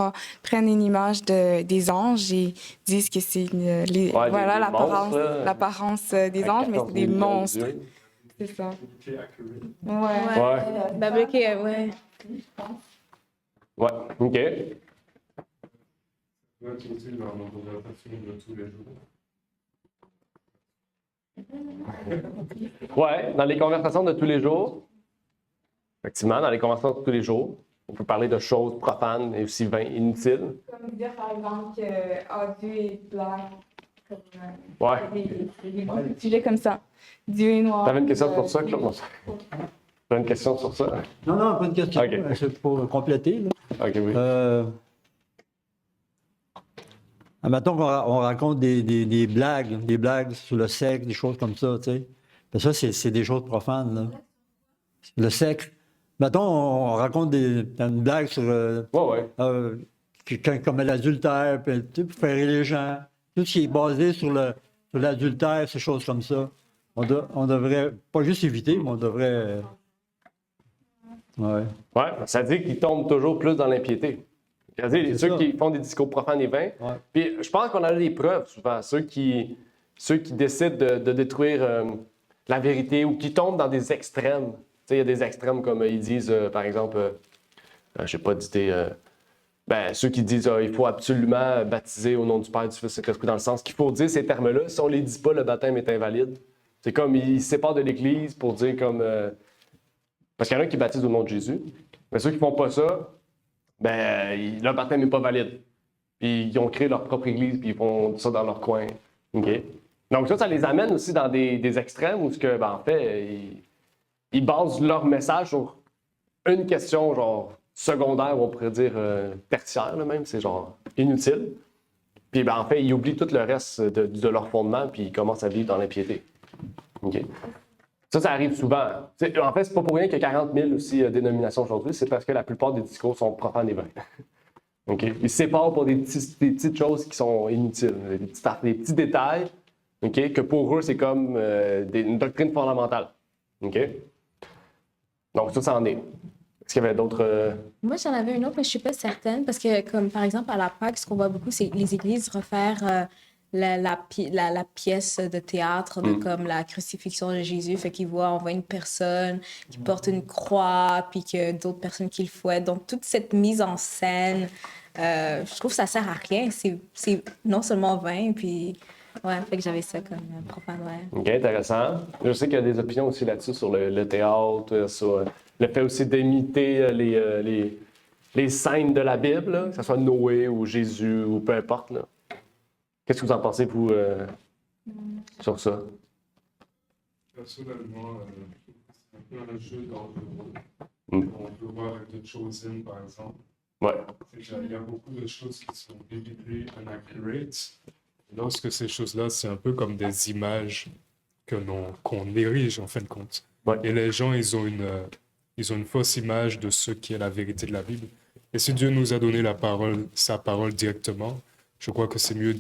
prennent une image des anges et disent que c'est voilà l'apparence des anges, mais c'est des monstres. C'est ça. Qui est accurate. Ouais. Biblique, ouais. Ouais, OK. Là, tu aussi dans nos conversations de tous les jours. Ouais, dans les conversations de tous les jours, effectivement, dans les conversations de tous les jours, on peut parler de choses profanes et aussi inutiles. Comme dire, par exemple, que Dieu est blanc. Ouais. Des sujets comme ça. Dieu est noir. T'avais une question sur ça, Claude? T'avais une question sur ça? Non, pas une question. OK. C'est pour compléter. Là. OK, oui. Admettons qu'on raconte des blagues sur le sexe, des choses comme ça, tu sais. Ben ça, c'est des choses profanes, là. Le sexe. Mettons, on raconte une blague sur quelqu'un qui commet l'adultère, puis, tu sais, pour faire rire les gens. Tout ce qui est basé sur l'adultère, ces choses comme ça. On devrait pas juste éviter, mais on devrait... Ouais, ça dit qu'ils tombent toujours plus dans l'impiété. C'est-à-dire, ceux qui font des discours profanes et vains. Ouais. Puis je pense qu'on a des preuves souvent. Ceux qui décident de détruire la vérité ou qui tombent dans des extrêmes. Tu sais, il y a des extrêmes comme ils disent, par exemple, je sais pas d'idée... ceux qui disent il faut absolument baptiser au nom du Père, du Fils et du Saint-Esprit, dans le sens qu'il faut dire ces termes-là. Si on ne les dit pas, le baptême est invalide. C'est comme ils se séparent de l'Église pour dire comme... parce qu'il y en a qui baptisent au nom de Jésus. Mais ceux qui ne font pas ça, leur baptême n'est pas valide. Puis ils ont créé leur propre Église, puis ils font ça dans leur coin. Okay? Donc ça les amène aussi dans des extrêmes où, en fait, ils basent leur message sur une question, genre secondaire, ou on pourrait dire tertiaire là, même, c'est genre inutile. Puis ben, en fait, ils oublient tout le reste de leur fondement, puis ils commencent à vivre dans l'impiété. OK? Ça arrive souvent. En fait, c'est pas pour rien qu'il y a 40 000 aussi dénominations aujourd'hui, c'est parce que la plupart des discours sont profanes et vains. OK? Ils se séparent pour des petites choses qui sont inutiles, des petits détails, OK? Que pour eux, c'est comme une doctrine fondamentale. OK? Donc, ça en est. Est-ce qu'il y avait d'autres... Moi, j'en avais une autre, mais je ne suis pas certaine. Parce que, comme par exemple, à la Pâque, ce qu'on voit beaucoup, c'est les églises refaire la pièce de théâtre de comme la crucifixion de Jésus. Fait qu'ils on voit une personne qui porte une croix, puis que d'autres personnes qui le fouettent. Donc, toute cette mise en scène, je trouve que ça ne sert à rien. C'est non seulement vain, puis... Ouais, fait que j'avais ça comme profane, ouais. OK, intéressant. Je sais qu'il y a des opinions aussi là-dessus sur le théâtre, sur le fait aussi d'imiter les scènes de la Bible, là, que ce soit Noé ou Jésus ou peu importe. Là. Qu'est-ce que vous en pensez, vous, sur ça? Personnellement, c'est un peu un jeu dangereux. Mm. On peut voir avec The Chosen, par exemple. Ouais. Il y a beaucoup de choses qui sont biblically inaccurate. Lorsque ces choses-là, c'est un peu comme des images qu'on érige, en fin de compte. Ouais. Et les gens, ils ont une fausse image de ce qui est la vérité de la Bible. Et si Dieu nous a donné sa parole directement, je crois que c'est mieux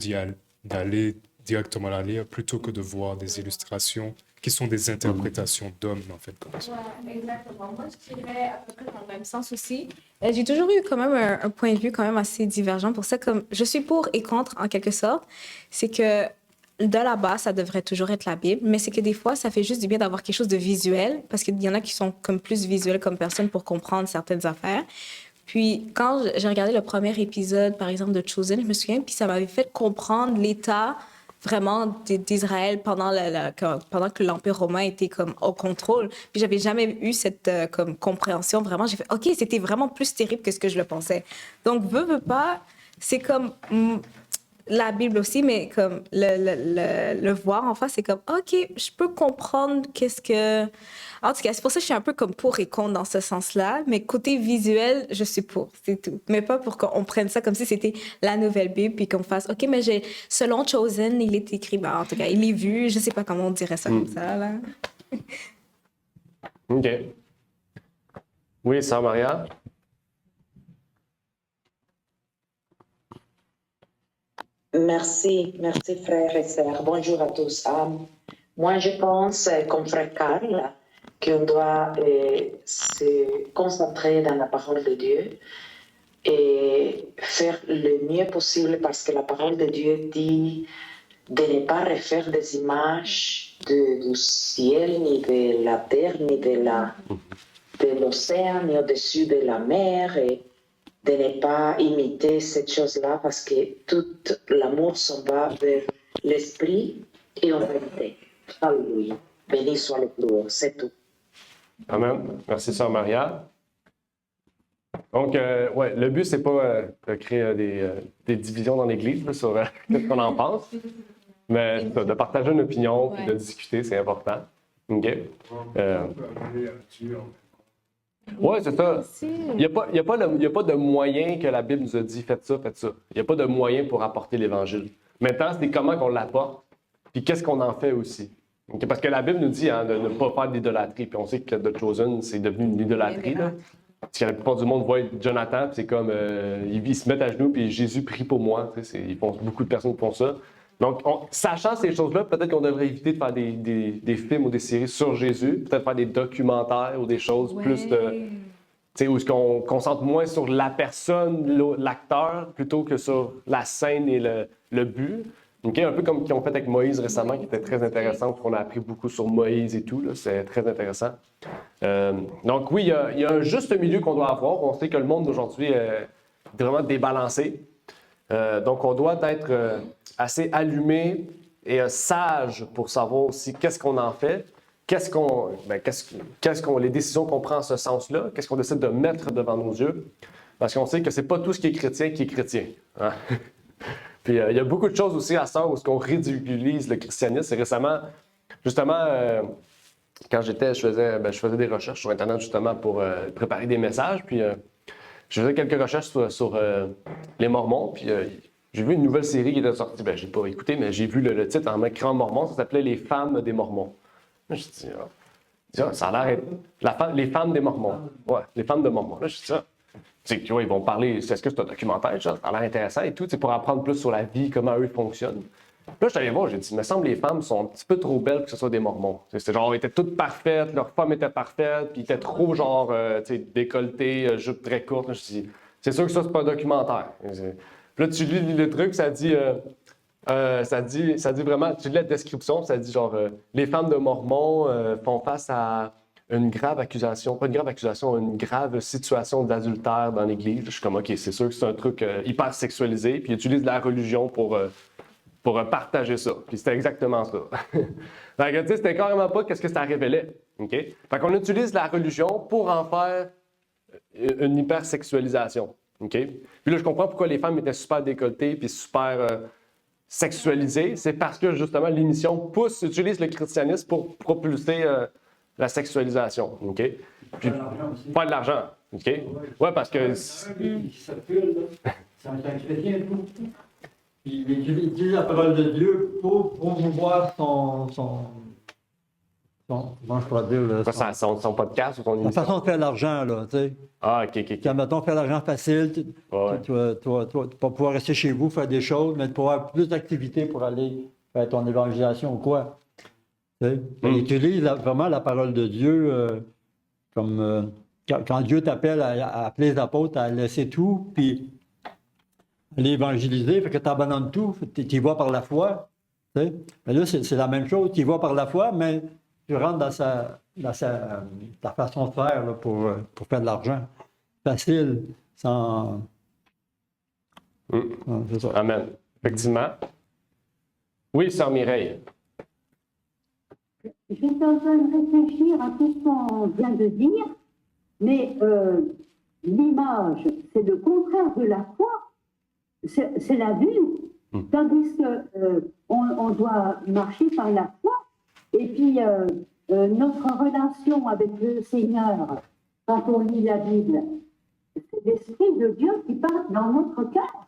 d'aller directement la lire plutôt que de voir des illustrations qui sont des interprétations d'hommes, en fait. Ouais, exactement. Moi, je dirais à peu près dans le même sens aussi. J'ai toujours eu quand même un point de vue quand même assez divergent pour ça. Comme je suis pour et contre, en quelque sorte. C'est que de la base, ça devrait toujours être la Bible, mais c'est que des fois, ça fait juste du bien d'avoir quelque chose de visuel, parce qu'il y en a qui sont comme plus visuels comme personne pour comprendre certaines affaires. Puis, quand j'ai regardé le premier épisode, par exemple, de Chosen, je me souviens, puis ça m'avait fait comprendre l'état vraiment d'Israël pendant que l'Empire romain était comme au contrôle. Puis, j'avais jamais eu cette comme compréhension. Vraiment, j'ai fait, OK, c'était vraiment plus terrible que ce que je le pensais. Donc, veux pas, c'est comme la Bible aussi, mais comme le voir en face, c'est comme, OK, je peux comprendre qu'est-ce que... En tout cas, c'est pour ça que je suis un peu comme pour et contre dans ce sens-là, mais côté visuel, je suis pour, c'est tout. Mais pas pour qu'on prenne ça comme si c'était la nouvelle Bible, puis qu'on fasse, OK, mais selon Chosen, il est écrit, en tout cas, il est vu, je sais pas comment on dirait ça comme ça, là. OK. Oui, Sœur Maria? Merci frères et sœurs. Bonjour à tous. Moi, je pense, comme frère Karl, qu'on doit se concentrer dans la parole de Dieu et faire le mieux possible parce que la parole de Dieu dit de ne pas refaire des images du ciel, ni de la terre, ni de l'océan, ni au-dessus de la mer. Et de ne pas imiter cette chose-là parce que tout l'amour s'en va vers l'esprit et en vérité. Alléluia. Béni soit le plus haut, c'est tout. Amen. Merci, Sœur Maria. Donc, ouais, le but, c'est pas de créer des divisions dans l'Église là, sur ce qu'on en pense, mais de partager une opinion et de discuter, c'est important. OK? Oui, c'est ça. Il n'y a pas de moyen que la Bible nous a dit faites ça, faites ça. Il n'y a pas de moyen pour apporter l'Évangile. Maintenant, c'est comment qu'on l'apporte, puis qu'est-ce qu'on en fait aussi. Okay? Parce que la Bible nous dit de ne pas faire d'idolâtrie, puis on sait que The Chosen, c'est devenu une idolâtrie. Là. Parce que la plupart du monde voit Jonathan, puis c'est comme ils se mettent à genoux, puis Jésus prie pour moi. Beaucoup de personnes font ça. Donc, sachant ces choses-là, peut-être qu'on devrait éviter de faire des films ou des séries sur Jésus, peut-être faire des documentaires ou des choses plus de... où on concentre moins sur la personne, l'acteur, plutôt que sur la scène et le but. Okay? Un peu comme qu'ils ont fait avec Moïse récemment, qui était très intéressant, qu'on a appris beaucoup sur Moïse et tout. C'est très intéressant. Donc oui, il y a un juste milieu qu'on doit avoir. On sait que le monde d'aujourd'hui est vraiment débalancé. Donc on doit être assez allumé et sage pour savoir aussi qu'est-ce qu'on en fait, les décisions qu'on prend en ce sens-là, qu'est-ce qu'on décide de mettre devant nos yeux, parce qu'on sait que c'est pas tout ce qui est chrétien. Hein? Puis il y a beaucoup de choses aussi à ça où on ridiculise le christianisme. Et récemment, justement, quand je faisais des recherches sur Internet justement pour préparer des messages, puis je faisais quelques recherches sur les Mormons, puis j'ai vu une nouvelle série qui était sortie. Ben, je l'ai pas écouté, mais j'ai vu le titre en écran Mormon, ça s'appelait Les femmes des Mormons. Là, je dis, ça a l'air les femmes des Mormons. Ouais, les femmes de Mormons. Là, je dis ça. Tu vois, ils vont parler, est-ce que c'est un documentaire, ça a l'air intéressant et tout, pour apprendre plus sur la vie, comment eux fonctionnent. Là, je suis allé voir, j'ai dit, il me semble que les femmes sont un petit peu trop belles pour que ce soit des Mormons. C'est genre, elles étaient toutes parfaites, leur femme était parfaite, puis ils étaient trop, genre, décolletées, jupe très courte. Là, je dis, c'est sûr que ça, c'est pas un documentaire. Puis là, tu lis le truc, ça dit vraiment, tu lis la description, ça dit genre, les femmes de Mormons font face à une grave accusation, pas une grave accusation, une grave situation d'adultère dans l'Église. Je suis comme, OK, c'est sûr que c'est un truc hyper sexualisé, puis ils utilisent la religion pour partager ça. Puis c'était exactement ça. Fait que, tu sais, c'était carrément pas qu'est-ce que ça révélait. OK? Fait qu'on utilise la religion pour en faire une hypersexualisation. OK? Puis là, je comprends pourquoi les femmes étaient super décolletées puis super sexualisées. C'est parce que, justement, l'émission utilise le christianisme pour propulser la sexualisation. OK? Puis, pas de l'argent. OK? Ouais, parce que... C'est un chrétien et tout. Il utilise la parole de Dieu pour promouvoir comment je pourrais dire, son podcast ou son émission? la façon de faire de l'argent, là, tu sais. Ah, OK. Quand, mettons, faire de l'argent facile, tu vas pouvoir rester chez vous, faire des choses, mais tu vas avoir plus d'activités pour aller faire ton évangélisation ou quoi. Tu sais. Il utilise vraiment la parole de Dieu comme quand Dieu t'appelle à appeler les apôtres, à laisser tout, puis aller évangéliser, fait que tu abandonnes tout, tu y vas par la foi. Tu sais. Mais là, c'est la même chose, tu y vas par la foi, mais tu rentres dans ta façon de faire là, pour faire de l'argent. Facile, sans... c'est ça. Amen. Effectivement. Oui, sœur Mireille. J'étais en train de réfléchir à tout ce qu'on vient de dire, mais l'image, c'est le contraire de la foi, c'est la vue, tandis qu'on doit marcher par la foi. Et puis, notre relation avec le Seigneur, quand on lit la Bible, c'est l'Esprit de Dieu qui parle dans notre cœur.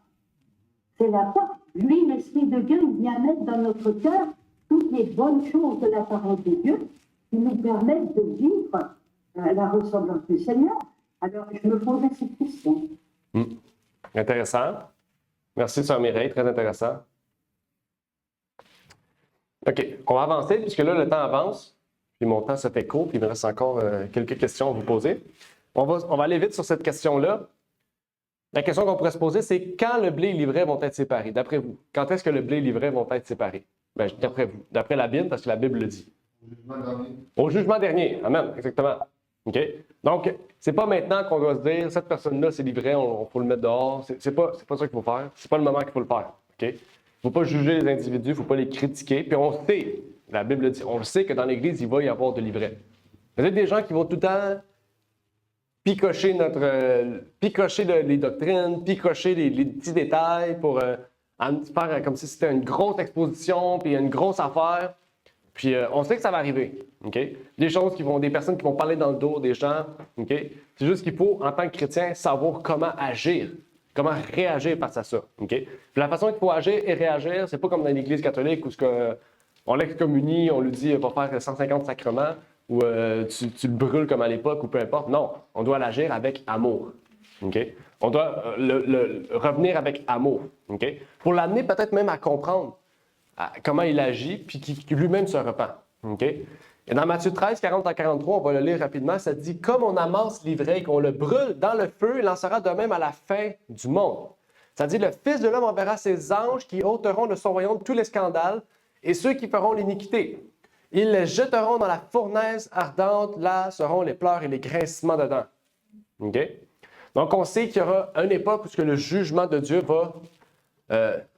C'est la foi. Lui, l'Esprit de Dieu, il vient mettre dans notre cœur toutes les bonnes choses de la parole de Dieu qui nous permettent de vivre la ressemblance du Seigneur. Alors, je me posais cette question. Intéressant. Merci, sœur Mireille, très intéressant. OK, on va avancer, puisque là, le temps avance, puis mon temps se fait court, puis il me reste encore quelques questions à vous poser. On va aller vite sur cette question-là. La question qu'on pourrait se poser, c'est quand le blé et l'ivraie vont être séparés, d'après vous? Quand est-ce que le blé et l'ivraie vont être séparés? Bien, d'après vous, d'après la Bible, parce que la Bible le dit. Au jugement dernier. Amen, exactement. OK? Donc, c'est pas maintenant qu'on doit se dire, cette personne-là, c'est l'ivraie, on faut le mettre dehors. C'est pas ça qu'il faut faire. C'est pas le moment qu'il faut le faire. OK? Il ne faut pas juger les individus, il ne faut pas les critiquer. Puis on sait, la Bible le dit, on le sait que dans l'Église, il va y avoir de l'ivraie. Vous avez des gens qui vont tout le temps picocher les doctrines, picocher les petits détails pour faire comme si c'était une grosse exposition, puis une grosse affaire. Puis on sait que ça va arriver. OK? Des personnes qui vont parler dans le dos des gens. OK? C'est juste qu'il faut, en tant que chrétien, savoir comment agir. Comment réagir face à ça. OK? Puis la façon qu'il faut agir et réagir, c'est pas comme dans l'Église catholique où on l'excommunie, on lui dit va faire 150 sacrements ou tu le brûles comme à l'époque ou peu importe. Non, on doit l'agir avec amour. OK? On doit revenir avec amour. OK? Pour l'amener peut-être même à comprendre comment il agit puis qu'il lui-même se repent. OK? Et dans Matthieu 13, 40 à 43, on va le lire rapidement, ça dit « Comme on amasse l'ivraie, qu'on le brûle dans le feu, il en sera de même à la fin du monde. » Ça dit « Le Fils de l'homme enverra ses anges qui ôteront de son royaume tous les scandales et ceux qui feront l'iniquité. Ils les jetteront dans la fournaise ardente, là seront les pleurs et les grincements de dents. » OK? Donc, on sait qu'il y aura une époque où le jugement de Dieu va...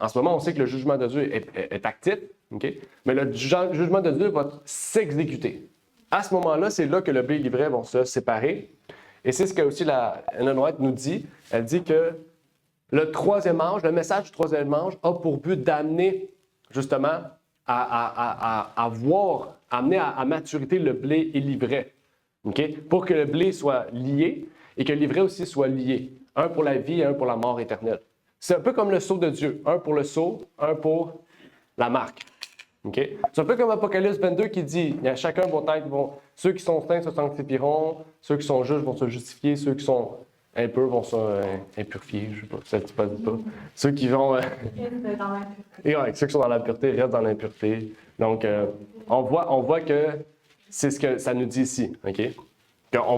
en ce moment, on sait que le jugement de Dieu est actif, okay? Mais le jugement de Dieu va s'exécuter. À ce moment-là, c'est là que le blé et l'ivraie vont se séparer. Et c'est ce que aussi Ellen White nous dit. Elle dit que le troisième ange, le message du troisième ange a pour but d'amener justement amener à maturité le blé et l'ivraie. Okay? Pour que le blé soit lié et que l'ivraie aussi soit lié Un pour la vie et un pour la mort éternelle. C'est un peu comme le sceau de Dieu. Un pour le sceau, un pour la marque. Okay? C'est un peu comme Apocalypse 22 qui dit, il y a chacun ceux qui sont saints se sanctifieront, ceux qui sont justes vont se justifier, ceux qui sont impurs vont se impurifier, je ne sais pas, ça ne dit pas. Ceux qui vont... Et ouais, ceux qui sont dans la pureté restent dans l'impureté. Donc, on voit que c'est ce que ça nous dit ici. Okay?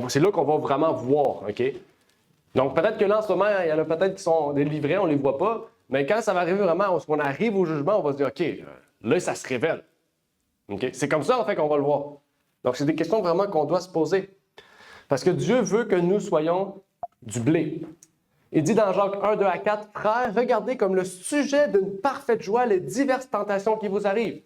C'est là qu'on va vraiment voir. Okay? Donc, peut-être que là, en ce moment, il y en a peut-être qui sont délivrés, on ne les voit pas, mais quand ça va arriver vraiment, lorsqu'on arrive au jugement, on va se dire, OK, là, ça se révèle. Okay? C'est comme ça, en fait, qu'on va le voir. Donc, c'est des questions vraiment qu'on doit se poser. Parce que Dieu veut que nous soyons du blé. Il dit dans Jacques 1, 2 à 4, « Frères, regardez comme le sujet d'une parfaite joie les diverses tentations qui vous arrivent. »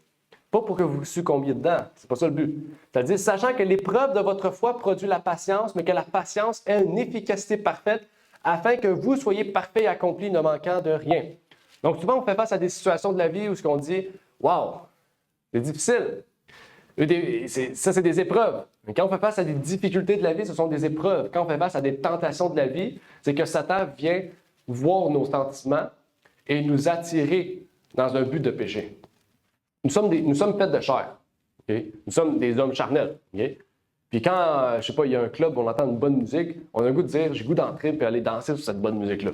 Pas pour que vous succombiez dedans, c'est pas ça le but. C'est-à-dire, sachant que l'épreuve de votre foi produit la patience, mais que la patience ait une efficacité parfaite, afin que vous soyez parfaits et accomplis, ne manquant de rien. Donc, souvent, on fait face à des situations de la vie où on dit « Wow, c'est difficile. » Ça, c'est des épreuves. Mais quand on fait face à des difficultés de la vie, ce sont des épreuves. Quand on fait face à des tentations de la vie, c'est que Satan vient voir nos sentiments et nous attirer dans un but de péché. Nous sommes faits de chair. Okay? Nous sommes des hommes charnels. Okay? Puis quand, je sais pas, il y a un club où on entend une bonne musique, on a le goût de dire, j'ai le goût d'entrer et aller danser sur cette bonne musique-là.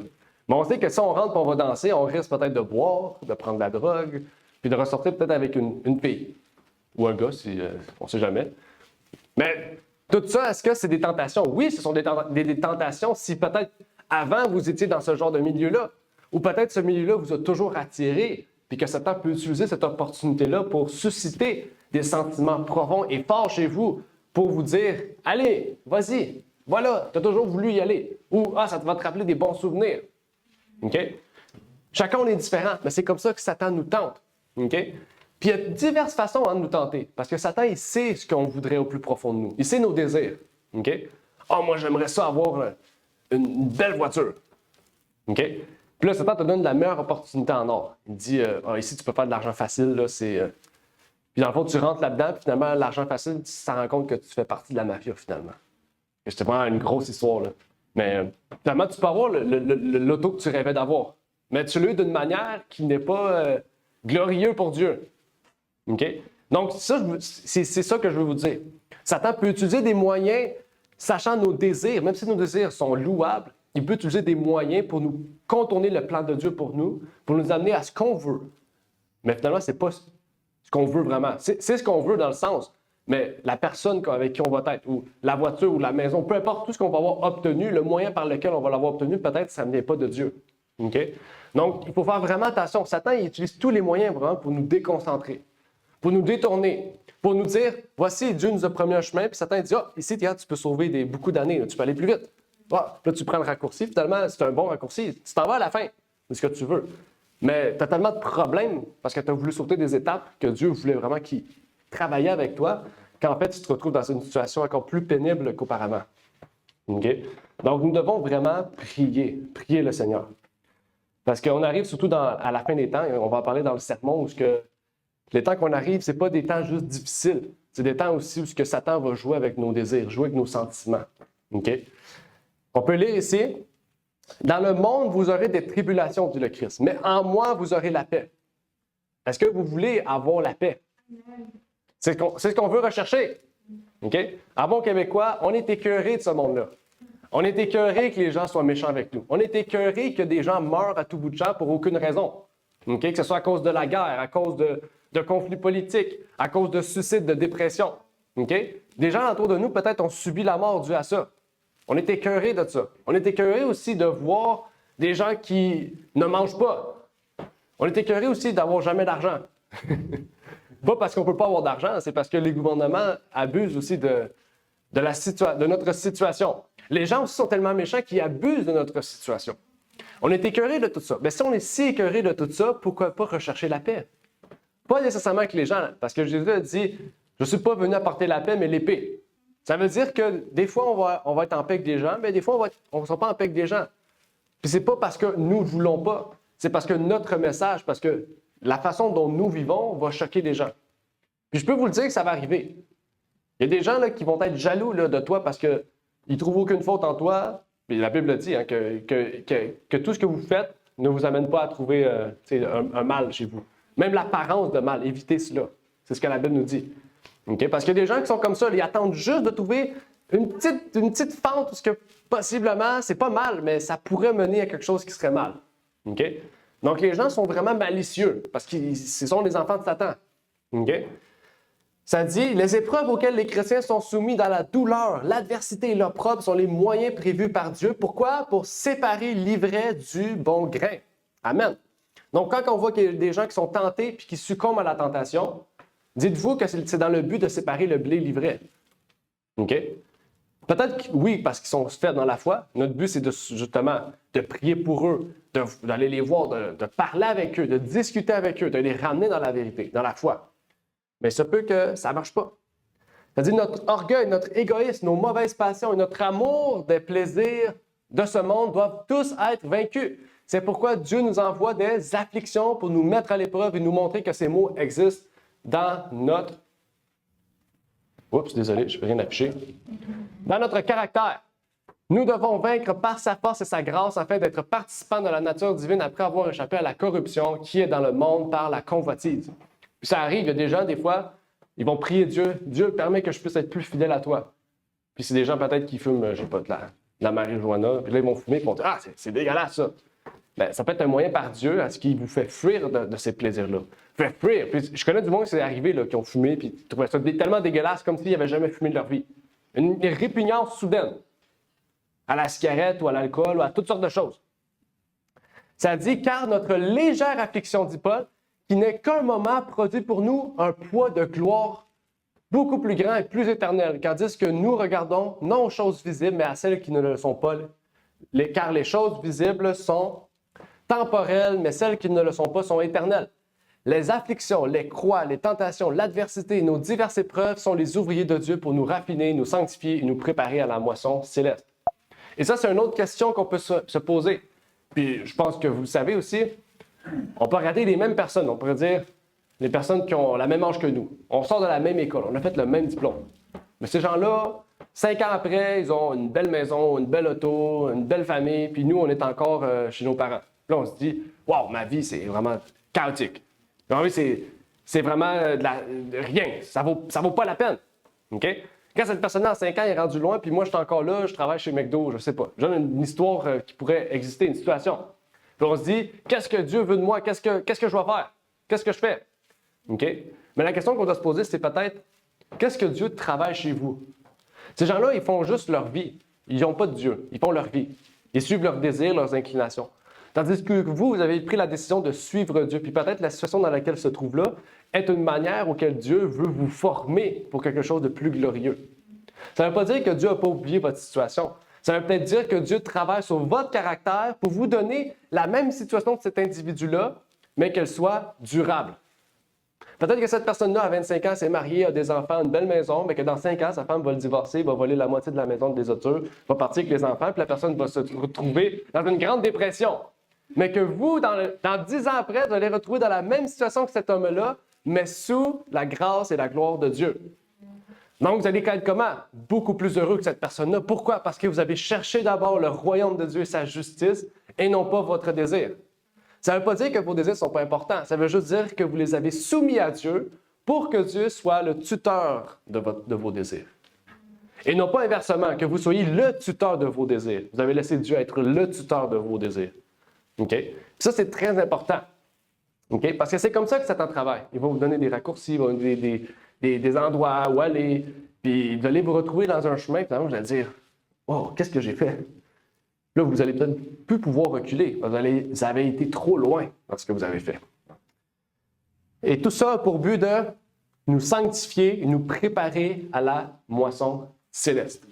Mais on sait que si on rentre et on va danser, on risque peut-être de boire, de prendre de la drogue, puis de ressortir peut-être avec une fille. Ou un gars, on ne sait jamais. Mais tout ça, est-ce que c'est des tentations? Oui, ce sont des tentations si peut-être avant vous étiez dans ce genre de milieu-là. Ou peut-être ce milieu-là vous a toujours attiré, puis que Satan peut utiliser cette opportunité-là pour susciter des sentiments profonds et forts chez vous, pour vous dire, allez, vas-y, voilà, tu as toujours voulu y aller. Ou, ça va te rappeler des bons souvenirs. OK? Chacun, on est différent, mais c'est comme ça que Satan nous tente. OK? Puis il y a diverses façons de nous tenter, parce que Satan, il sait ce qu'on voudrait au plus profond de nous. Il sait nos désirs. OK? Moi, j'aimerais ça avoir une belle voiture. OK? Puis là, Satan te donne la meilleure opportunité en or. Il dit, ici, tu peux faire de l'argent facile, là, Puis dans le fond, tu rentres là-dedans, puis finalement, l'argent facile, tu te rends compte que tu fais partie de la mafia, finalement. C'était vraiment une grosse histoire, là. Mais finalement, tu peux avoir l'auto que tu rêvais d'avoir. Mais tu l'as eu d'une manière qui n'est pas glorieux pour Dieu. OK? Donc, c'est ça que je veux vous dire. Satan peut utiliser des moyens, sachant nos désirs, même si nos désirs sont louables, il peut utiliser des moyens pour nous contourner le plan de Dieu pour nous amener à ce qu'on veut. Mais finalement, ce n'est pas ce qu'on veut vraiment. C'est ce qu'on veut dans le sens, mais la personne avec qui on va être, ou la voiture, ou la maison, peu importe tout ce qu'on va avoir obtenu, le moyen par lequel on va l'avoir obtenu, peut-être ça ne vient pas de Dieu. OK? Donc, il faut faire vraiment attention. Satan, il utilise tous les moyens vraiment pour nous déconcentrer, pour nous détourner, pour nous dire, voici, Dieu nous a promis un chemin, puis Satan dit, ici, tu peux sauver beaucoup d'années, tu peux aller plus vite. Là, tu prends le raccourci, finalement, c'est un bon raccourci. Tu t'en vas à la fin de ce que tu veux. Mais tu as tellement de problèmes parce que tu as voulu sauter des étapes que Dieu voulait vraiment qu'il travaillait avec toi, qu'en fait, tu te retrouves dans une situation encore plus pénible qu'auparavant. Okay? Donc, nous devons vraiment prier le Seigneur. Parce qu'on arrive surtout à la fin des temps, et on va en parler dans le sermon, où les temps qu'on arrive, ce n'est pas des temps juste difficiles. C'est des temps aussi où Satan va jouer avec nos désirs, jouer avec nos sentiments. Okay? On peut lire ici, « Dans le monde, vous aurez des tribulations, dit le Christ, mais en moi, vous aurez la paix. » Est-ce que vous voulez avoir la paix? C'est ce qu'on veut rechercher. Okay? En bon québécois, on est écœuré de ce monde-là. On est écœuré que les gens soient méchants avec nous. On est écœuré que des gens meurent à tout bout de champ pour aucune raison. Okay? Que ce soit à cause de la guerre, à cause de conflits politiques, à cause de suicides, de dépression. Okay? Des gens autour de nous, peut-être, ont subi la mort due à ça. On est écœuré de ça. On est écœuré aussi de voir des gens qui ne mangent pas. On est écœuré aussi d'avoir jamais d'argent. Pas parce qu'on ne peut pas avoir d'argent, c'est parce que les gouvernements abusent aussi de notre situation. Les gens aussi sont tellement méchants qu'ils abusent de notre situation. On est écœuré de tout ça. Mais si on est si écœuré de tout ça, pourquoi pas rechercher la paix? Pas nécessairement avec les gens, parce que Jésus a dit, je ne suis pas venu apporter la paix, mais l'épée. Ça veut dire que des fois, on va être en paix avec des gens, mais des fois, on ne sera pas en paix avec des gens. Puis c'est pas parce que nous ne voulons pas, c'est parce que notre message, parce que la façon dont nous vivons va choquer les gens. Puis je peux vous le dire que ça va arriver. Il y a des gens là, qui vont être jaloux là, de toi parce qu'ils ne trouvent aucune faute en toi, Puis la Bible dit hein, que tout ce que vous faites ne vous amène pas à trouver un mal chez vous. Même l'apparence de mal, évitez cela. C'est ce que la Bible nous dit. Okay? Parce qu'il y a des gens qui sont comme ça, ils attendent juste de trouver une petite fente où ce que possiblement, c'est pas mal, mais ça pourrait mener à quelque chose qui serait mal. Okay? Donc les gens sont vraiment malicieux parce que ce sont les enfants de Satan. Okay? Ça dit, les épreuves auxquelles les chrétiens sont soumis dans la douleur, l'adversité et l'opprobre sont les moyens prévus par Dieu. Pourquoi? Pour séparer l'ivraie du bon grain. Amen. Donc, quand on voit qu'il y a des gens qui sont tentés et qui succombent à la tentation, dites-vous que c'est dans le but de séparer le blé l'ivraie. OK? Peut-être que oui, parce qu'ils sont faits dans la foi. Notre but, c'est justement de prier pour eux, d'aller les voir, de parler avec eux, de discuter avec eux, de les ramener dans la vérité, dans la foi. Mais ça peut que ça ne marche pas. C'est-à-dire notre orgueil, notre égoïsme, nos mauvaises passions et notre amour des plaisirs de ce monde doivent tous être vaincus. C'est pourquoi Dieu nous envoie des afflictions pour nous mettre à l'épreuve et nous montrer que ces mots existent dans notre... Oups, désolé, je ne peux rien afficher. Dans notre caractère. Nous devons vaincre par sa force et sa grâce afin d'être participants de la nature divine après avoir échappé à la corruption qui est dans le monde par la convoitise. Puis ça arrive, il y a des gens, des fois, ils vont prier Dieu. Dieu permet que je puisse être plus fidèle à toi. Puis c'est des gens peut-être qui fument, je sais pas, de la marijuana. Puis là, ils vont fumer et ils vont dire « Ah, c'est dégueulasse ça! » Bien, ça peut être un moyen par Dieu à ce qu'il vous fait fuir de ces plaisirs-là. Fait fuir. Puis je connais du monde qui s'est arrivé, là, qui ont fumé, puis ils trouvaient ça tellement dégueulasse comme s'ils n'avaient jamais fumé de leur vie. Une répugnance soudaine à la cigarette ou à l'alcool ou à toutes sortes de choses. Ça dit « Car notre légère affliction, dit Paul, qui n'est qu'un moment, produit pour nous un poids de gloire beaucoup plus grand et plus éternel, tandis que nous regardons non aux choses visibles, mais à celles qui ne le sont pas. Car les choses visibles sont temporelles, mais celles qui ne le sont pas sont éternelles. Les afflictions, les croix, les tentations, l'adversité et nos diverses épreuves sont les ouvriers de Dieu pour nous raffiner, nous sanctifier et nous préparer à la moisson céleste. » Et ça, c'est une autre question qu'on peut se poser. Puis je pense que vous le savez aussi. On peut regarder les mêmes personnes. On pourrait dire les personnes qui ont la même âge que nous. On sort de la même école. On a fait le même diplôme. Mais ces gens-là, 5 ans après, ils ont une belle maison, une belle auto, une belle famille. Puis nous, on est encore chez nos parents. Là, on se dit « Wow, ma vie, c'est vraiment chaotique. Ma vie, c'est vraiment de rien. Ça vaut pas la peine. OK? » Quand cette personne-là, à 5 ans, est rendue loin, puis moi, je suis encore là, je travaille chez McDo, je sais pas. J'ai une histoire qui pourrait exister, une situation. Puis on se dit, qu'est-ce que Dieu veut de moi? Qu'est-ce que je dois faire? Qu'est-ce que je fais? OK? Mais la question qu'on doit se poser, c'est peut-être, qu'est-ce que Dieu travaille chez vous? Ces gens-là, ils font juste leur vie. Ils n'ont pas de Dieu. Ils font leur vie. Ils suivent leurs désirs, leurs inclinations. Tandis que vous avez pris la décision de suivre Dieu. Puis peut-être la situation dans laquelle se trouve là est une manière auquel Dieu veut vous former pour quelque chose de plus glorieux. Ça ne veut pas dire que Dieu n'a pas oublié votre situation. Ça veut peut-être dire que Dieu travaille sur votre caractère pour vous donner la même situation de cet individu-là, mais qu'elle soit durable. Peut-être que cette personne-là, à 25 ans, s'est mariée, a des enfants, une belle maison, mais que dans 5 ans, sa femme va le divorcer, va voler la moitié de la maison de désoture, va partir avec les enfants, puis la personne va se retrouver dans une grande dépression. Mais que vous, dans 10 ans après, vous allez retrouver dans la même situation que cet homme-là, mais sous la grâce et la gloire de Dieu. Donc, vous allez être comment? Beaucoup plus heureux que cette personne-là. Pourquoi? Parce que vous avez cherché d'abord le royaume de Dieu et sa justice et non pas votre désir. Ça ne veut pas dire que vos désirs ne sont pas importants. Ça veut juste dire que vous les avez soumis à Dieu pour que Dieu soit le tuteur de vos désirs. Et non pas inversement, que vous soyez le tuteur de vos désirs. Vous avez laissé Dieu être le tuteur de vos désirs. OK? Ça, c'est très important. OK? Parce que c'est comme ça que Satan travaille. Il va vous donner des raccourcis, il va vous donner des endroits où aller, puis vous allez vous retrouver dans un chemin, puis vous allez dire « Oh, qu'est-ce que j'ai fait? » Là, vous allez peut-être plus pouvoir reculer. Vous avez été trop loin dans ce que vous avez fait. Et tout ça pour but de nous sanctifier et nous préparer à la moisson céleste.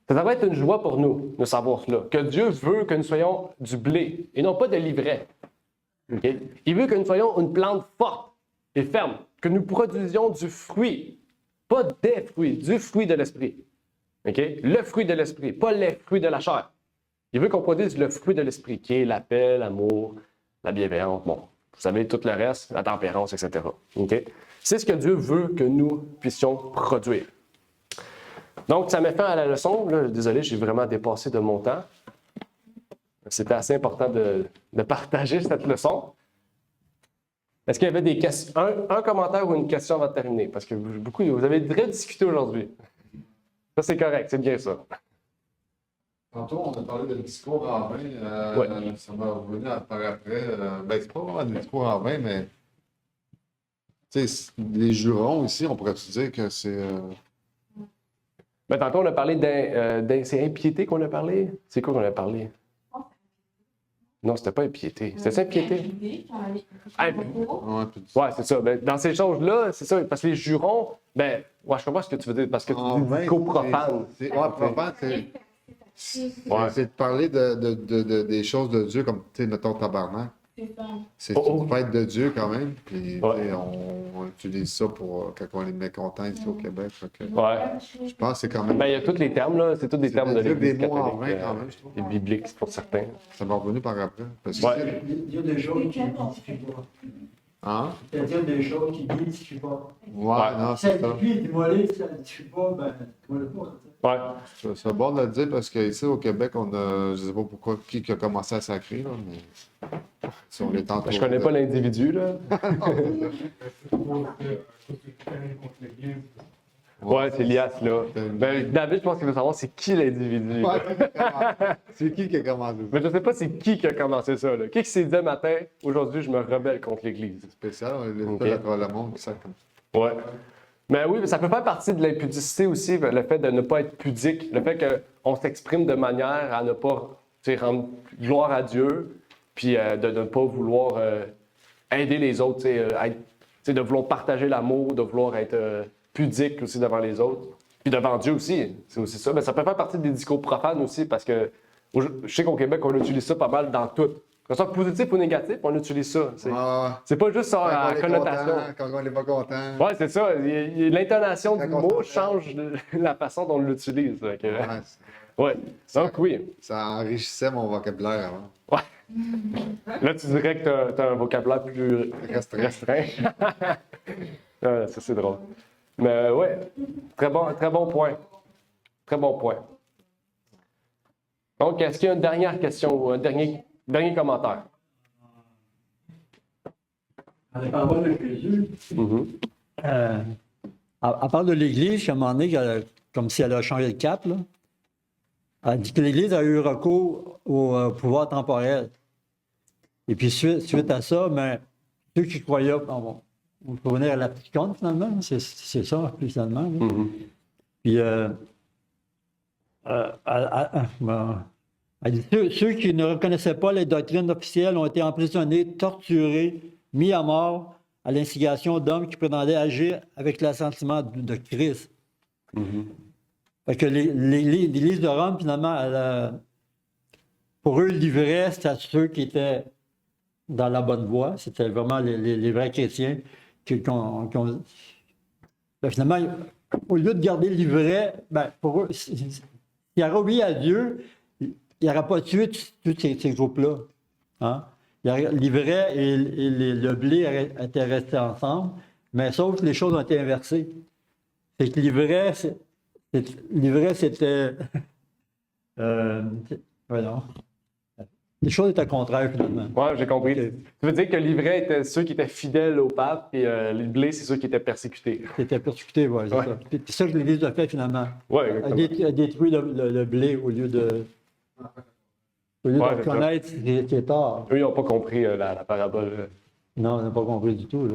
Ça va être une joie pour nous de savoir cela, que Dieu veut que nous soyons du blé et non pas de l'ivraie. Okay? Il veut que nous soyons une plante forte et ferme, que nous produisions du fruit, pas des fruits, du fruit de l'esprit. Okay? Le fruit de l'esprit, pas les fruits de la chair. Il veut qu'on produise le fruit de l'esprit, qui est la paix, l'amour, la bienveillance, bon, vous savez, tout le reste, la tempérance, etc. Okay? C'est ce que Dieu veut que nous puissions produire. Donc, ça met fin à la leçon. Là, désolé, j'ai vraiment dépassé de mon temps. C'était assez important de partager cette leçon. Est-ce qu'il y avait des questions? Un commentaire ou une question avant de terminer? Parce que vous avez très discuté aujourd'hui. Ça, c'est correct, c'est bien ça. Tantôt, on a parlé de discours en vain. Ouais. Ça m'a revenu par après. C'est pas vraiment des discours en vain, mais les jurons ici, on pourrait dire que c'est. Ben, tantôt, on a parlé c'est impiété qu'on a parlé? C'est quoi qu'on a parlé? Non, c'était pas impiété. C'était ça, impiété? Ouais, c'est ça. Ben, dans ces choses-là, c'est ça. Parce que les jurons, ben, ouais, je comprends ce que tu veux dire. Parce que tu dis discours profane. Profane, c'est de parler des choses de Dieu, comme, tu sais, mettons, tabarnak. C'est une fête de Dieu quand même. Puis, on utilise ça pour quand on est mécontent ici au Québec. Je pense que c'est quand même. Ben, il y a tous les termes, là. C'est tous des termes de l'Église des mots en catholique. vain, quand même, je trouve. Et bibliques, pour certains. Ça m'est revenu par après. Parce que Il y a des choses qui n'identifient pas. Hein? C'est-à-dire des choses qui n'identifient pas. Ouais, non, c'est ça. Puis, démolir, ça n'identifie pas, ben, démolir pas. Ouais. C'est bon de le dire parce qu'ici au Québec, on a. Je sais pas pourquoi qui a commencé à sacrer, là, mais. Si on est Je connais pas l'individu, là. Ouais, c'est Lias, là. Ben, David, je pense qu'il veut savoir c'est qui l'individu. C'est qui a commencé ça? Mais je sais pas c'est qui a commencé ça, là. Qui s'est dit un matin, aujourd'hui, je me rebelle contre l'Église? Spécial, on est pas d'accord le monde qui sacre comme ça. Ouais. Mais oui, mais ça peut faire partie de l'impudicité aussi, le fait de ne pas être pudique, le fait qu'on s'exprime de manière à ne pas rendre gloire à Dieu, puis de ne pas vouloir aider les autres, de vouloir partager l'amour, de vouloir être pudique aussi devant les autres, puis devant Dieu aussi, c'est aussi ça. Mais ça peut faire partie des discours profanes aussi, parce que je sais qu'au Québec, on utilise ça pas mal dans tout. Que ce soit positif ou négatif, on utilise ça. C'est pas juste ça à connotation. Quand on n'est pas content. Ouais, c'est ça. L'intonation du mot change la façon dont on l'utilise. Ouais. Donc, oui. Ça enrichissait mon vocabulaire avant. Ouais. Là, tu dirais que tu as un vocabulaire plus restreint. Ça, c'est drôle. Mais ouais, très bon point. Très bon point. Donc, est-ce qu'il y a une dernière question ou un dernier commentaire? À parole de Jésus, à part de l'Église, à un moment donné, comme si elle a changé de cap, là, elle dit que l'Église a eu recours au pouvoir temporel. Et puis, suite à ça, ben, ceux qui croyaient, on peut venir à la petite compte, finalement, c'est ça, finalement. Puis, elle dit, ceux qui ne reconnaissaient pas les doctrines officielles ont été emprisonnés, torturés, mis à mort à l'instigation d'hommes qui prétendaient agir avec l'assentiment de Christ. Fait que l'Église de Rome, finalement, pour eux, le livret, c'était ceux qui étaient dans la bonne voie. C'était vraiment les vrais chrétiens qui ont... Ben, finalement, au lieu de garder le livret, ben, pour eux, s'ils auraient obéi à Dieu, il n'aurait pas tué tous ces groupes-là. Hein? Le livret et le blé étaient restés ensemble, mais sauf que les choses ont été inversées. C'est que le livret, c'était... voilà. Les choses étaient contraires, finalement. Oui, j'ai compris. Tu veux dire que le livret était ceux qui étaient fidèles au pape, et le blé, c'est ceux qui étaient persécutés. Qui étaient persécutés, oui, c'est ça. C'est ça que l'Église a fait, finalement. Oui, Elle a détruit le blé au lieu de reconnaître ce qui est tort. Eux, ils n'ont pas compris la parabole. Non, ils n'ont pas compris du tout. Là.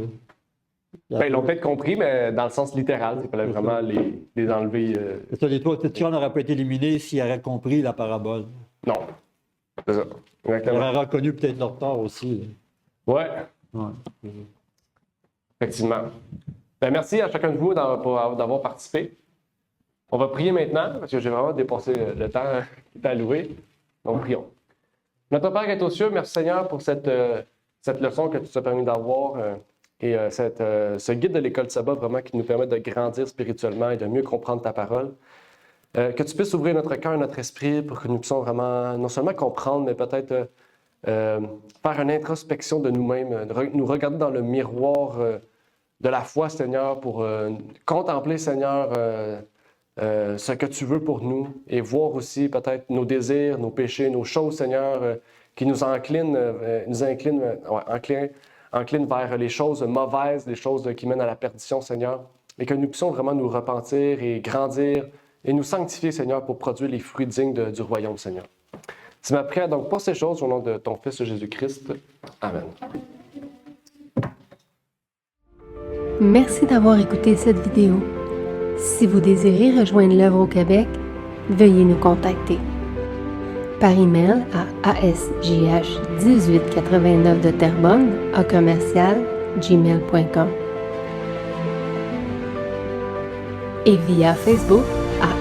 Ben, ils l'ont peut-être compris, mais dans le sens littéral, il fallait vraiment les enlever. C'est ça, les trois petits n'auraient pas été éliminés s'ils auraient compris la parabole. Non. C'est ça. Exactement. Ils auraient reconnu peut-être leur tort aussi. Oui. Effectivement. Ben, merci à chacun de vous d'avoir participé. On va prier maintenant, parce que j'ai vraiment dépassé le temps qui était alloué. Donc, prions. Notre Père qui est aux cieux, merci Seigneur pour cette leçon que tu nous as permis d'avoir et ce guide de l'école Sabbat vraiment qui nous permet de grandir spirituellement et de mieux comprendre ta parole. Que tu puisses ouvrir notre cœur, notre esprit pour que nous puissions vraiment non seulement comprendre, mais peut-être faire une introspection de nous-mêmes, nous regarder dans le miroir de la foi, Seigneur, pour contempler, Seigneur, ce que tu veux pour nous et voir aussi peut-être nos désirs, nos péchés, nos choses, Seigneur, qui nous inclinent vers les choses mauvaises, les choses qui mènent à la perdition, Seigneur, et que nous puissions vraiment nous repentir et grandir et nous sanctifier, Seigneur, pour produire les fruits dignes du royaume, Seigneur. C'est ma prière donc pour ces choses au nom de ton Fils Jésus-Christ. Amen. Merci d'avoir écouté cette vidéo. Si vous désirez rejoindre l'œuvre au Québec, veuillez nous contacter par email à asjh1889 de Terrebonne à commercial@gmail.com et via Facebook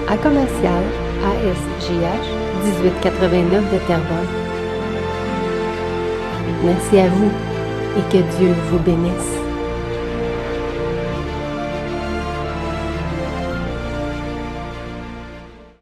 à commercial asjh1889 de Terrebonne. Merci à vous et que Dieu vous bénisse.